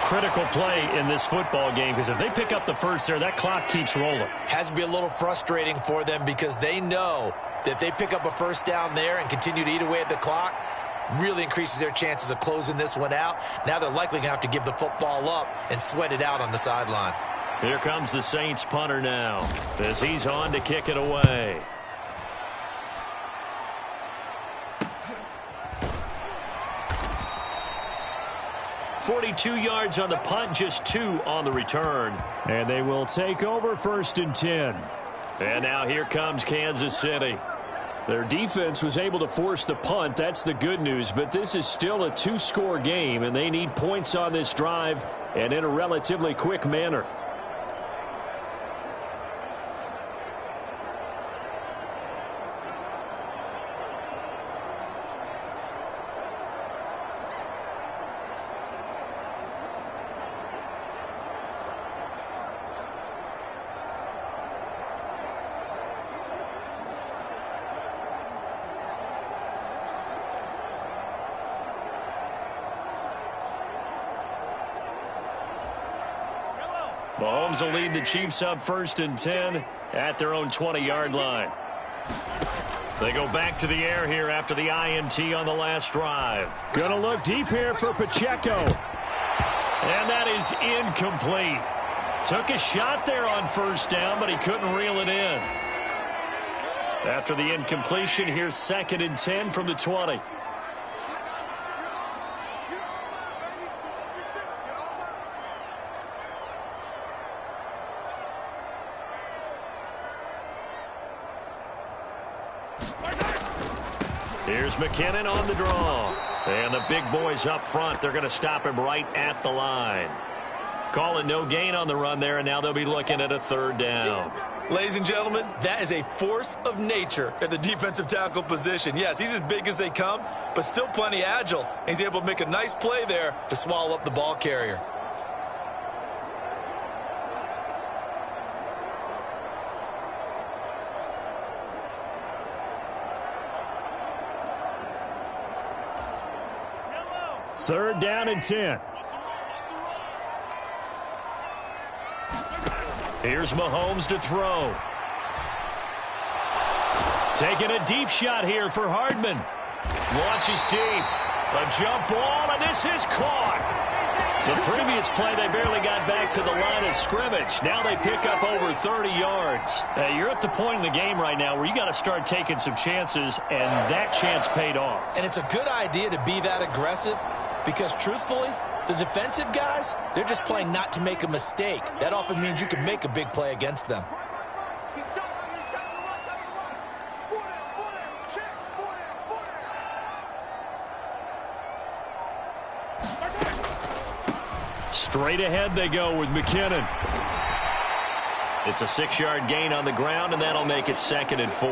Critical play in this football game, because if they pick up the first there, that clock keeps rolling. Has to be a little frustrating for them because they know that if they pick up a first down there and continue to eat away at the clock, really increases their chances of closing this one out. Now they're likely going to have to give the football up and sweat it out on the sideline. Here comes the Saints punter now as he's on to kick it away. .42 yards on the punt, just 2 on the return. And they will take over 1st and 10. And now here comes Kansas City. Their defense was able to force the punt. That's the good news. But this is still a 2-score game, and they need points on this drive and in a relatively quick manner. Mahomes will lead the Chiefs up 1st and 10 at their own 20-yard line. They go back to the air here after the INT on the last drive. Going to look deep here for Pacheco. And that is incomplete. Took a shot there on 1st down, but he couldn't reel it in. After the incompletion, here's 2nd and 10 from the 20. Here's McKinnon on the draw. And the big boys up front, they're going to stop him right at the line. Call it no gain on the run there, and now they'll be looking at a 3rd down. Ladies and gentlemen, that is a force of nature at the defensive tackle position. Yes, he's as big as they come, but still plenty agile. He's able to make a nice play there to swallow up the ball carrier. 3rd down and 10. Here's Mahomes to throw. Taking a deep shot here for Hardman. Launches deep. A jump ball, and this is caught. The previous play, they barely got back to the line of scrimmage. Now they pick up over 30 yards. You're at the point in the game right now where you got to start taking some chances, and that chance paid off. And it's a good idea to be that aggressive because, truthfully, the defensive guys, they're just playing not to make a mistake. That often means you can make a big play against them. Straight ahead they go with McKinnon. It's a 6-yard gain on the ground, and that'll make it 2nd and 4.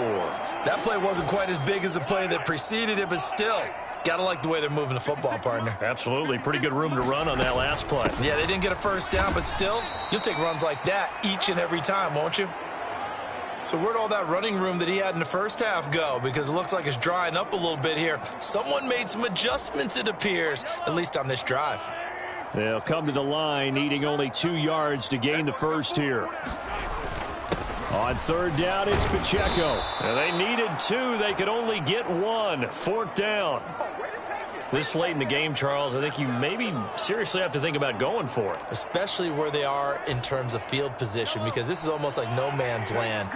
That play wasn't quite as big as the play that preceded it, but still, got to like the way they're moving the football, partner. Absolutely. Pretty good room to run on that last play. Yeah, they didn't get a first down, but still, you'll take runs like that each and every time, won't you? So where'd all that running room that he had in the first half go? Because it looks like it's drying up a little bit here. Someone made some adjustments, it appears, at least on this drive. They'll come to the line, needing only 2 yards to gain the first here. On 3rd down, it's Pacheco. And they needed 2. They could only get 1. 4th down. This late in the game, Charles, I think you maybe seriously have to think about going for it. Especially where they are in terms of field position, because this is almost like no man's land.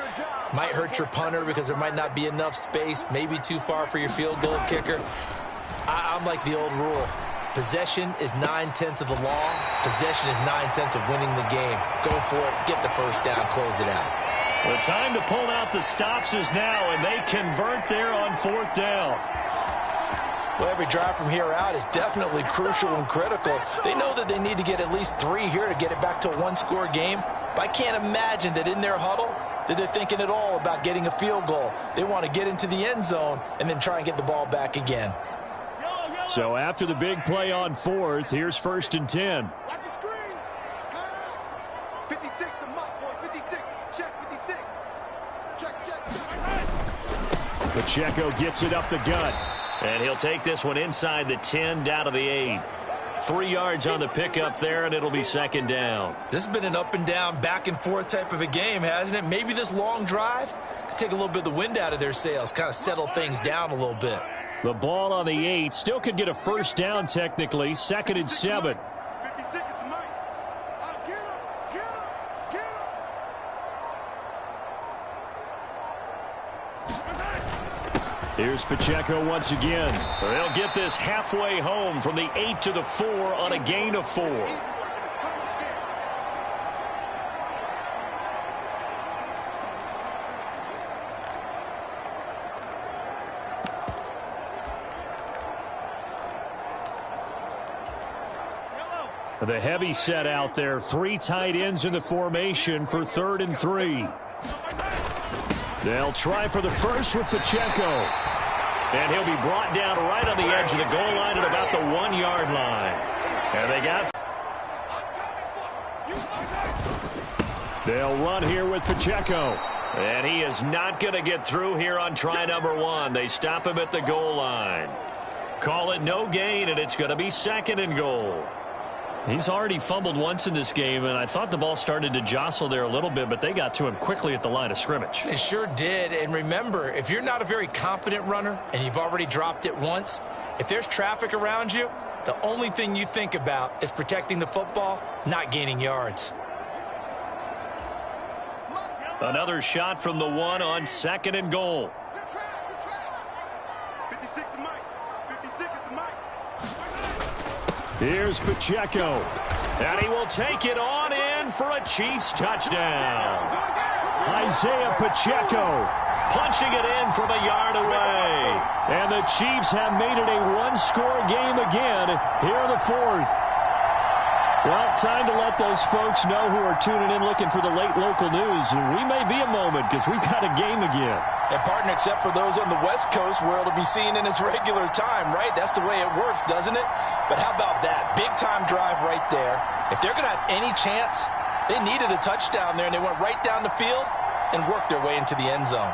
Might hurt your punter because there might not be enough space, maybe too far for your field goal kicker. I'm like the old rule. Possession is 9/10 of the law. Possession is 9/10 of winning the game. Go for it. Get the first down. Close it out. The time to pull out the stops is now, and they convert there on 4th down. Well, every drive from here out is definitely crucial and critical. They know that they need to get at least 3 here to get it back to a 1-score game. But I can't imagine that in their huddle that they're thinking at all about getting a field goal. They want to get into the end zone and then try and get the ball back again. So after the big play on 4th, here's 1st and 10. Watch the screen. Pass. 56 to Mike, boys. 56. Check 56. Check. Pacheco gets it up the gut. And he'll take this one inside the 10, down to the 8. 3 yards on the pickup there, and it'll be 2nd down. This has been an up and down, back and forth type of a game, hasn't it? Maybe this long drive could take a little bit of the wind out of their sails, kind of settle things down a little bit. The ball on the 8. Still could get a first down technically. 2nd and 7. 56 is the Mike. Get him. Here's Pacheco once again. They'll get this halfway home from the 8 to the 4 on a gain of 4. The heavy set out there. 3 tight ends in the formation for 3rd and 3. They'll try for the first with Pacheco. And he'll be brought down right on the edge of the goal line at about the 1-yard line. And they got... They'll run here with Pacheco. And he is not going to get through here on try number 1. They stop him at the goal line. Call it no gain, and it's going to be 2nd and goal. He's already fumbled once in this game, and I thought the ball started to jostle there a little bit, but they got to him quickly at the line of scrimmage. They sure did. And remember, if you're not a very confident runner and you've already dropped it once, if there's traffic around you, the only thing you think about is protecting the football, not gaining yards. Another shot from the 1 on 2nd and goal. Good track. 56 is Mike. 56 is the Mike. Here's Pacheco. And he will take it on in for a Chiefs touchdown. Isaiah Pacheco punching it in from a yard away. And the Chiefs have made it a 1-score game again here in the 4th. Well, time to let those folks know who are tuning in looking for the late local news. And we may be a moment because we've got a game again. And, partner, except for those on the West Coast where it'll be seen in its regular time, right? That's the way it works, doesn't it? But how about that? Big-time drive right there. If they're going to have any chance, they needed a touchdown there, and they went right down the field and worked their way into the end zone.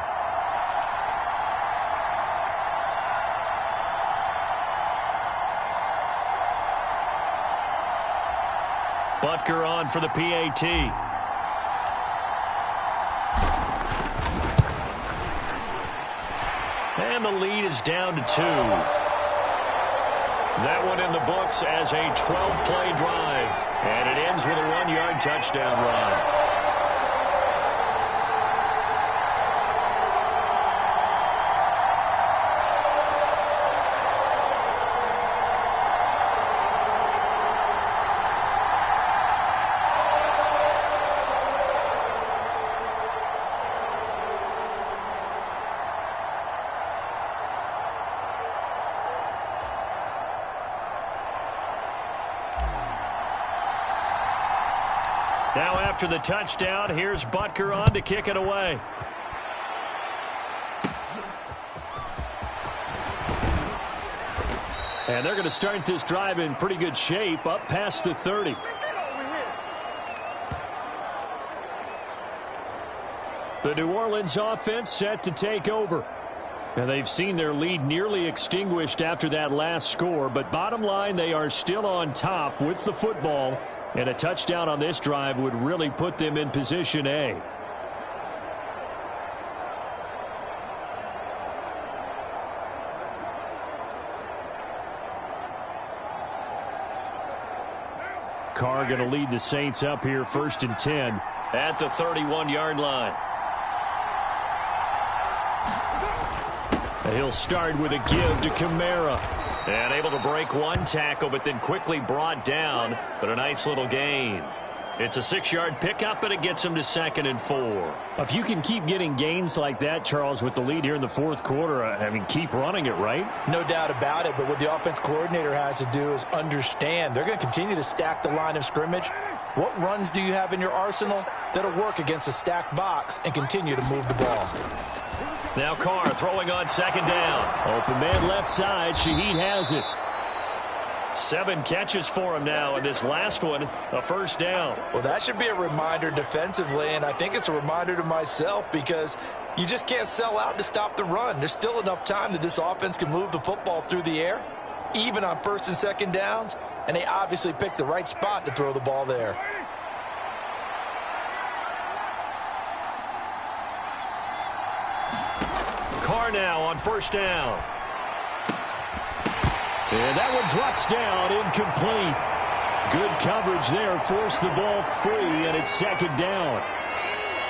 Butker on for the PAT. And the lead is down to 2. That one in the books as a 12-play drive. And it ends with a 1-yard touchdown run. Now after the touchdown, here's Butker on to kick it away. And they're going to start this drive in pretty good shape, up past the 30. The New Orleans offense set to take over. And they've seen their lead nearly extinguished after that last score. But bottom line, they are still on top with the football. And a touchdown on this drive would really put them in position A. Carr going to lead the Saints up here 1st and 10 at the 31-yard line. He'll start with a give to Kamara. And able to break one tackle, but then quickly brought down. But a nice little gain. It's a 6-yard pickup, and it gets him to 2nd and 4. If you can keep getting gains like that, Charles, with the lead here in the 4th quarter, I mean, keep running it, right? No doubt about it, but what the offense coordinator has to do is understand. They're going to continue to stack the line of scrimmage. What runs do you have in your arsenal that'll work against a stacked box and continue to move the ball? Now Carr throwing on 2nd down. Open man left side. Shaheed has it. 7 catches for him now, and this last one, a 1st down. Well, that should be a reminder defensively, and I think it's a reminder to myself because you just can't sell out to stop the run. There's still enough time that this offense can move the football through the air, even on 1st and 2nd downs, and they obviously picked the right spot to throw the ball there. Carr now on 1st down. And that one drops down, incomplete. Good coverage there, forced the ball free, and it's 2nd down.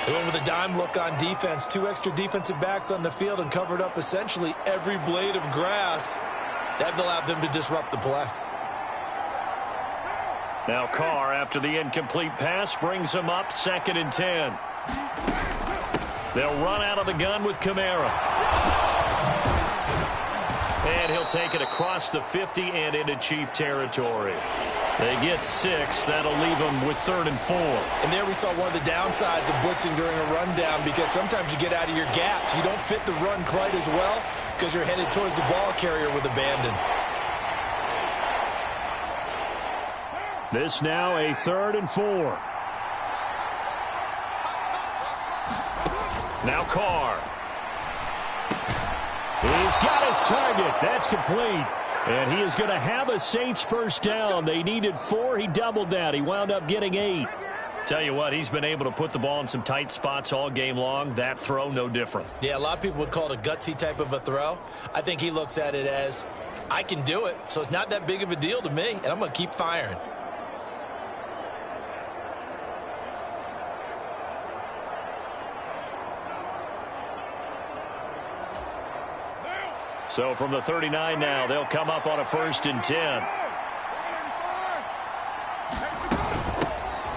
They went with a dime look on defense. 2 extra defensive backs on the field and covered up essentially every blade of grass. That allowed them to disrupt the play. Now Carr, after the incomplete pass, brings him up 2nd and 10. They'll run out of the gun with Kamara. And he'll take it across the 50 and into Chief territory. They get 6. That'll leave them with 3rd and 4. And there we saw one of the downsides of blitzing during a rundown, because sometimes you get out of your gaps. You don't fit the run quite as well because you're headed towards the ball carrier with abandon. This now a 3rd and 4. Now Carr. He's got his target. That's complete. And he is going to have a Saints 1st down. They needed 4. He doubled that. He wound up getting 8. Tell you what, he's been able to put the ball in some tight spots all game long. That throw, no different. Yeah, a lot of people would call it a gutsy type of a throw. I think he looks at it as, I can do it, so it's not that big of a deal to me, and I'm going to keep firing. So from the 39 now, they'll come up on a 1st and 10.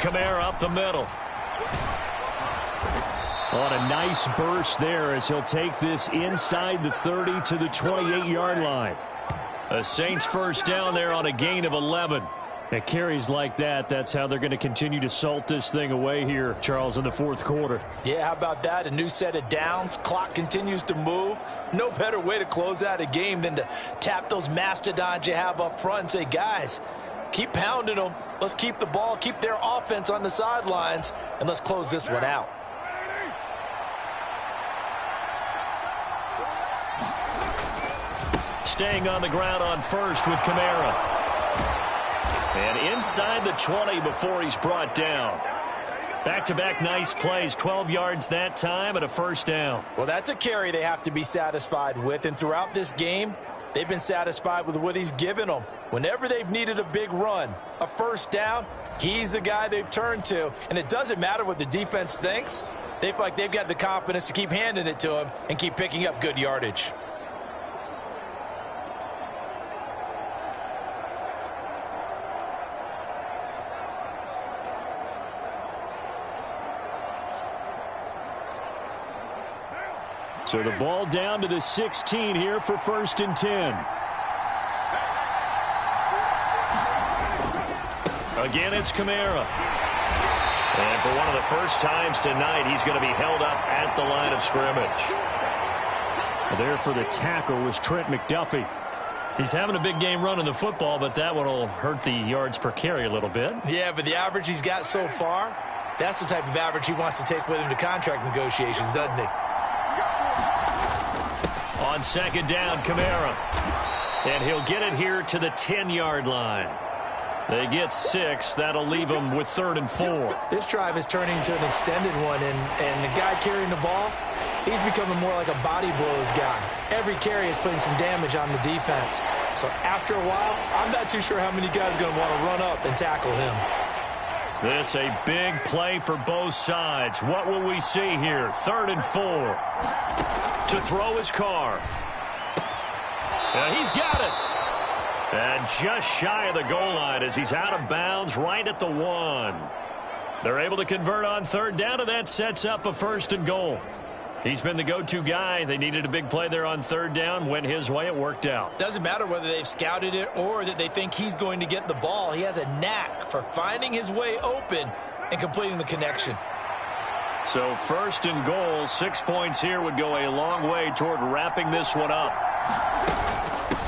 Kamara up the middle. On a nice burst there as he'll take this inside the 30 to the 28-yard line. A Saints 1st down there on a gain of 11. At carries like that, that's how they're going to continue to salt this thing away here, Charles, in the 4th quarter. Yeah, how about that? A new set of downs. Clock continues to move. No better way to close out a game than to tap those mastodons you have up front and say, guys, keep pounding them. Let's keep the ball, keep their offense on the sidelines, and let's close this one out. Staying on the ground on 1st with Kamara. And inside the 20 before he's brought down. Back-to-back nice plays, 12 yards that time and a first down. Well, that's a carry they have to be satisfied with, and throughout this game, they've been satisfied with what he's given them. Whenever they've needed a big run, a first down, he's the guy they've turned to, and it doesn't matter what the defense thinks. They feel like they've got the confidence to keep handing it to him and keep picking up good yardage. So the ball down to the 16 here for 1st and 10. Again, it's Kamara. And for one of the first times tonight, he's going to be held up at the line of scrimmage. There for the tackle was Trent McDuffie. He's having a big game running the football, but that one will hurt the yards per carry a little bit. Yeah, but the average he's got so far, that's the type of average he wants to take with him to contract negotiations, doesn't he? On 2nd down, Kamara. And he'll get it here to the 10-yard line. They get 6. That'll leave them with 3rd and 4. This drive is turning into an extended one, and the guy carrying the ball, he's becoming more like a body blows guy. Every carry is putting some damage on the defense. So after a while, I'm not too sure how many guys are going to want to run up and tackle him. This a big play for both sides. What will we see here? 3rd and 4. To throw his car. And he's got it. And just shy of the goal line as he's out of bounds right at the 1. They're able to convert on 3rd down, and that sets up a 1st and goal. He's been the go-to guy. They needed a big play there on 3rd down. Went his way. It worked out. Doesn't matter whether they've scouted it or that they think he's going to get the ball. He has a knack for finding his way open and completing the connection. So 1st and goal, 6 points here would go a long way toward wrapping this one up.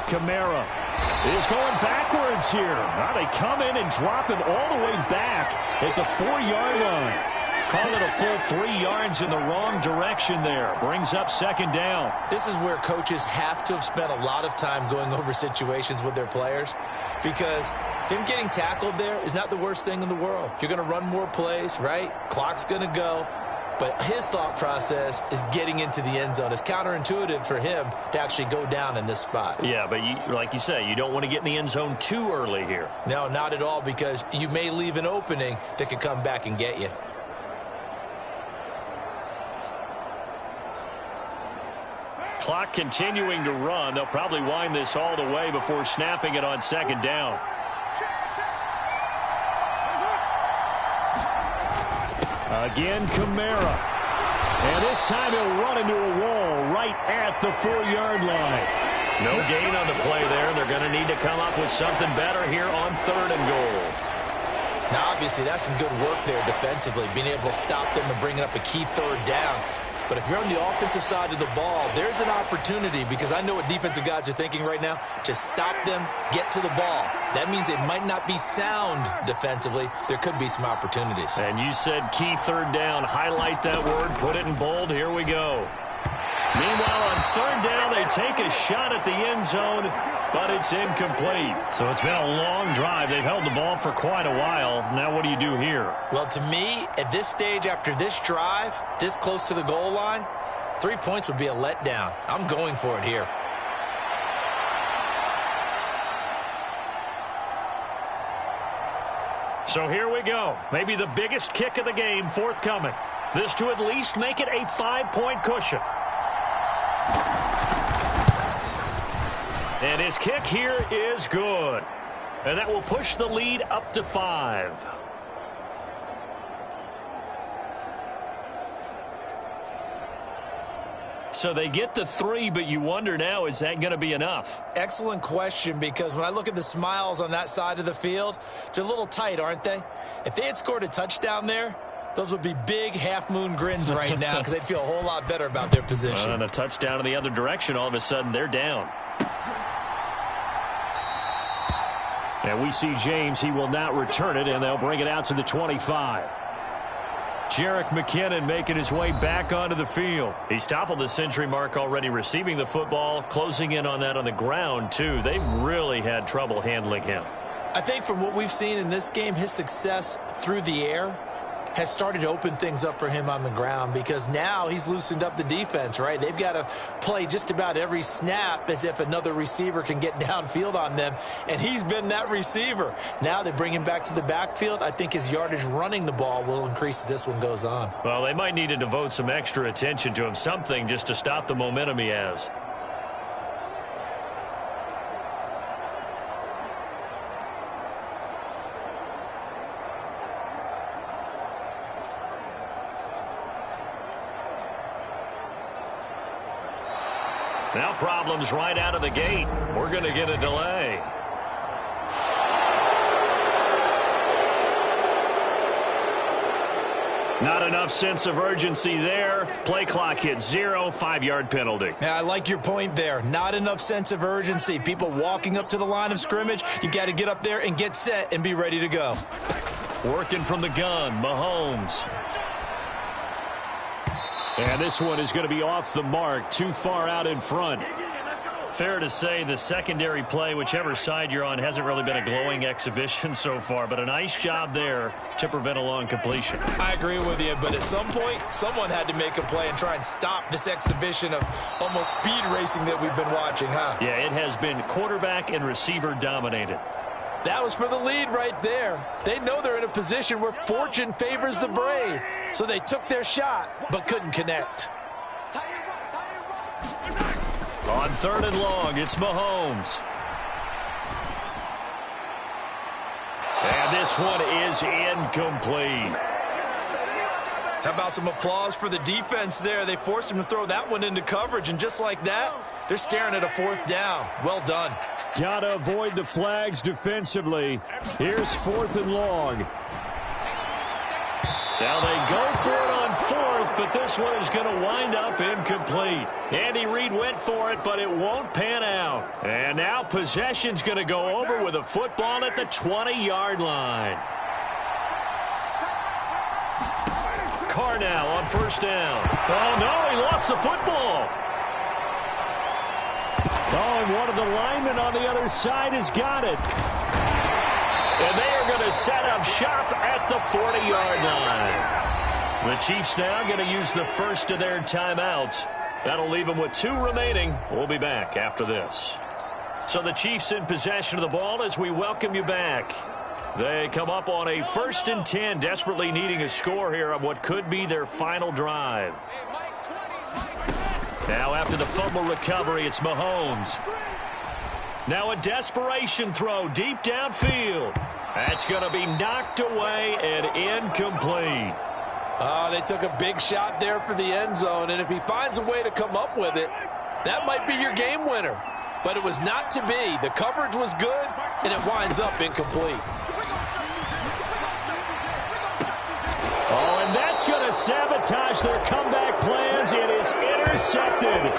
Kamara is going backwards here. Now they come in and drop him all the way back at the 4-yard line. Call it a full 3 yards in the wrong direction there. Brings up 2nd down. This is where coaches have to have spent a lot of time going over situations with their players, because him getting tackled there is not the worst thing in the world. You're going to run more plays, right? Clock's going to go. But his thought process is getting into the end zone. It's counterintuitive for him to actually go down in this spot. Yeah, but like you say, you don't want to get in the end zone too early here. No, not at all, because you may leave an opening that could come back and get you. Clock continuing to run. They'll probably wind this all the way before snapping it on 2nd down. Again, Kamara. And this time he'll run into a wall right at the 4-yard line. No gain on the play there. They're going to need to come up with something better here on 3rd and goal. Now, obviously, that's some good work there defensively, being able to stop them and bringing up a key 3rd down. But if you're on the offensive side of the ball, there's an opportunity, because I know what defensive guys are thinking right now. Just stop them, get to the ball. That means they might not be sound defensively. There could be some opportunities. And you said key 3rd down. Highlight that word. Put it in bold. Here we go. Meanwhile, on 3rd down, they take a shot at the end zone, but it's incomplete. So it's been a long drive. They've held the ball for quite a while. Now what do you do here? Well, to me, at this stage, after this drive, this close to the goal line, 3 points would be a letdown. I'm going for it here. So here we go. Maybe the biggest kick of the game forthcoming. This to at least make it a 5-point cushion. And his kick here is good. And that will push the lead up to 5. So they get the 3, but you wonder now, is that going to be enough? Excellent question, because when I look at the smiles on that side of the field, they're a little tight, aren't they? If they had scored a touchdown there, those would be big half-moon grins right now, because they'd feel a whole lot better about their position. And a touchdown in the other direction, all of a sudden they're down. And we see James. He will not return it, and they'll bring it out to the 25. Jerick McKinnon making his way back onto the field. He's toppled the century mark already receiving the football, closing in on that on the ground, too. They've really had trouble handling him. I think from what we've seen in this game, his success through the air has started to open things up for him on the ground, because now he's loosened up the defense, right? They've got to play just about every snap as if another receiver can get downfield on them, and he's been that receiver. Now they bring him back to the backfield. I think his yardage running the ball will increase as this one goes on. Well, they might need to devote some extra attention to him, something just to stop the momentum he has. Now problems right out of the gate. We're going to get a delay. Not enough sense of urgency there. Play clock hits 0, 5-yard penalty. Yeah, I like your point there. Not enough sense of urgency. People walking up to the line of scrimmage, you got to get up there and get set and be ready to go. Working from the gun, Mahomes. And this one is going to be off the mark, too far out in front. Fair to say the secondary play, whichever side you're on, hasn't really been a glowing exhibition so far, but a nice job there to prevent a long completion. I agree with you, but at some point, someone had to make a play and try and stop this exhibition of almost speed racing that we've been watching, huh? Yeah, it has been quarterback and receiver dominated. That was for the lead right there. They know they're in a position where fortune favors the brave. So they took their shot, but couldn't connect. On 3rd and long, it's Mahomes. And this one is incomplete. How about some applause for the defense there? They forced him to throw that one into coverage, and just like that, they're staring at a 4th down. Well done. Got to avoid the flags defensively. Here's 4th and long. Now they go for it on 4th, but this one is going to wind up incomplete. Andy Reid went for it, but it won't pan out. And now possession's going to go over with a football at the 20-yard line. Carr now on 1st down. Oh, no, he lost the football. Oh, and one of the linemen on the other side has got it. And they are going to set up shop at the 40-yard line. The Chiefs now going to use the first of their timeouts. That'll leave them with 2 remaining. We'll be back after this. So the Chiefs in possession of the ball as we welcome you back. They come up on a 1st and 10, desperately needing a score here on what could be their final drive. Now after the fumble recovery, it's Mahomes. Now a desperation throw deep downfield. That's going to be knocked away and incomplete. They took a big shot there for the end zone, and if he finds a way to come up with it, that might be your game winner. But it was not to be. The coverage was good, and it winds up incomplete. Oh, and that's going to sabotage their comeback plans. It is intercepted.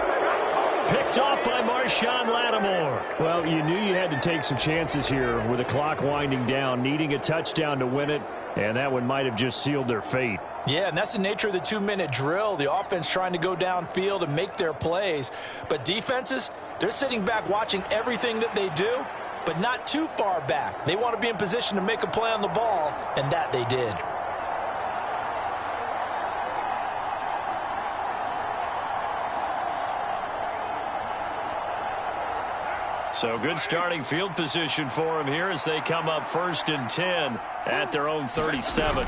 Picked off by Marshawn Lattimore. Well, you knew you had to take some chances here with the clock winding down, needing a touchdown to win it, and that one might have just sealed their fate. Yeah, and that's the nature of the 2-minute drill. The offense trying to go downfield and make their plays. But defenses, they're sitting back watching everything that they do, but not too far back. They want to be in position to make a play on the ball, and that they did. So good starting field position for them here as they come up 1st and 10 at their own 37.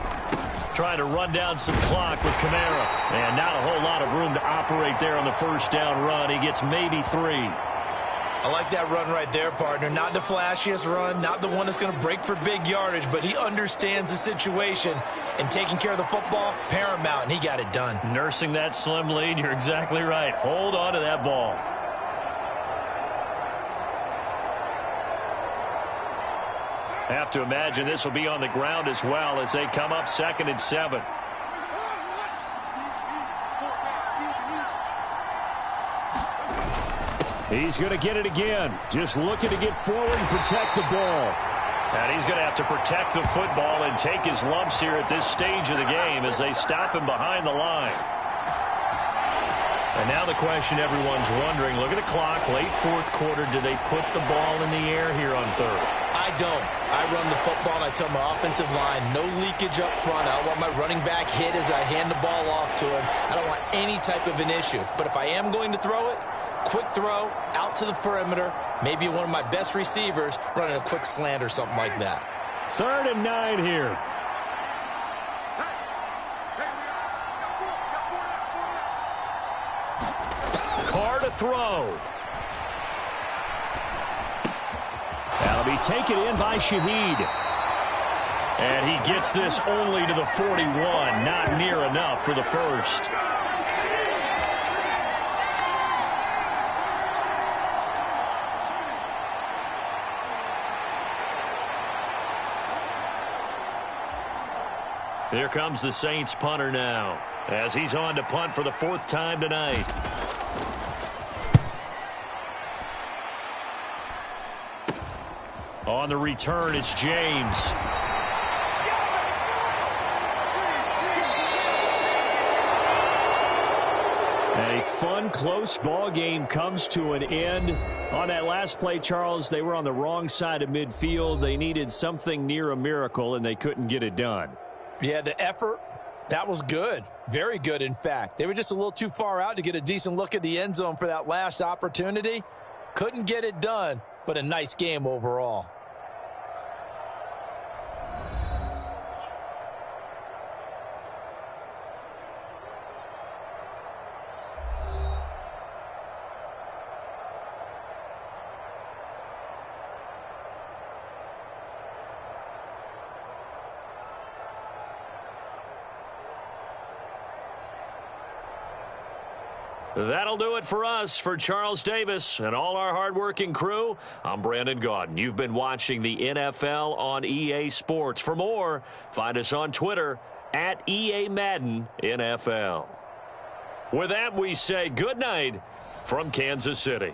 Trying to run down some clock with Kamara. And not a whole lot of room to operate there on the 1st down run. He gets maybe 3. I like that run right there, partner. Not the flashiest run, not the one that's going to break for big yardage, but he understands the situation, and taking care of the football, paramount, and he got it done. Nursing that slim lead, you're exactly right. Hold on to that ball. Have to imagine this will be on the ground as well as they come up 2nd and 7. He's going to get it again. Just looking to get forward and protect the ball. And he's going to have to protect the football and take his lumps here at this stage of the game as they stop him behind the line. And now the question everyone's wondering, look at the clock, late fourth quarter, do they put the ball in the air here on third? I don't. I run the football, and I tell my offensive line, no leakage up front. I don't want my running back hit as I hand the ball off to him. I don't want any type of an issue. But if I am going to throw it, quick throw, out to the perimeter, maybe one of my best receivers running a quick slant or something like that. 3rd and 9 here. Carr to throw. That'll be taken in by Shaheed. And he gets this only to the 41, not near enough for the first. Here comes the Saints punter now, as he's on to punt for the 4th time tonight. On the return, it's James. A fun, close ball game comes to an end. On that last play, Charles, they were on the wrong side of midfield. They needed something near a miracle, and they couldn't get it done. Yeah, the effort, that was good. Very good, in fact. They were just a little too far out to get a decent look at the end zone for that last opportunity. Couldn't get it done, but a nice game overall. That'll do it for us. For Charles Davis and all our hardworking crew, I'm Brandon Gaudin. You've been watching the NFL on EA Sports. For more, find us on Twitter at EA Madden NFL. With that, we say good night from Kansas City.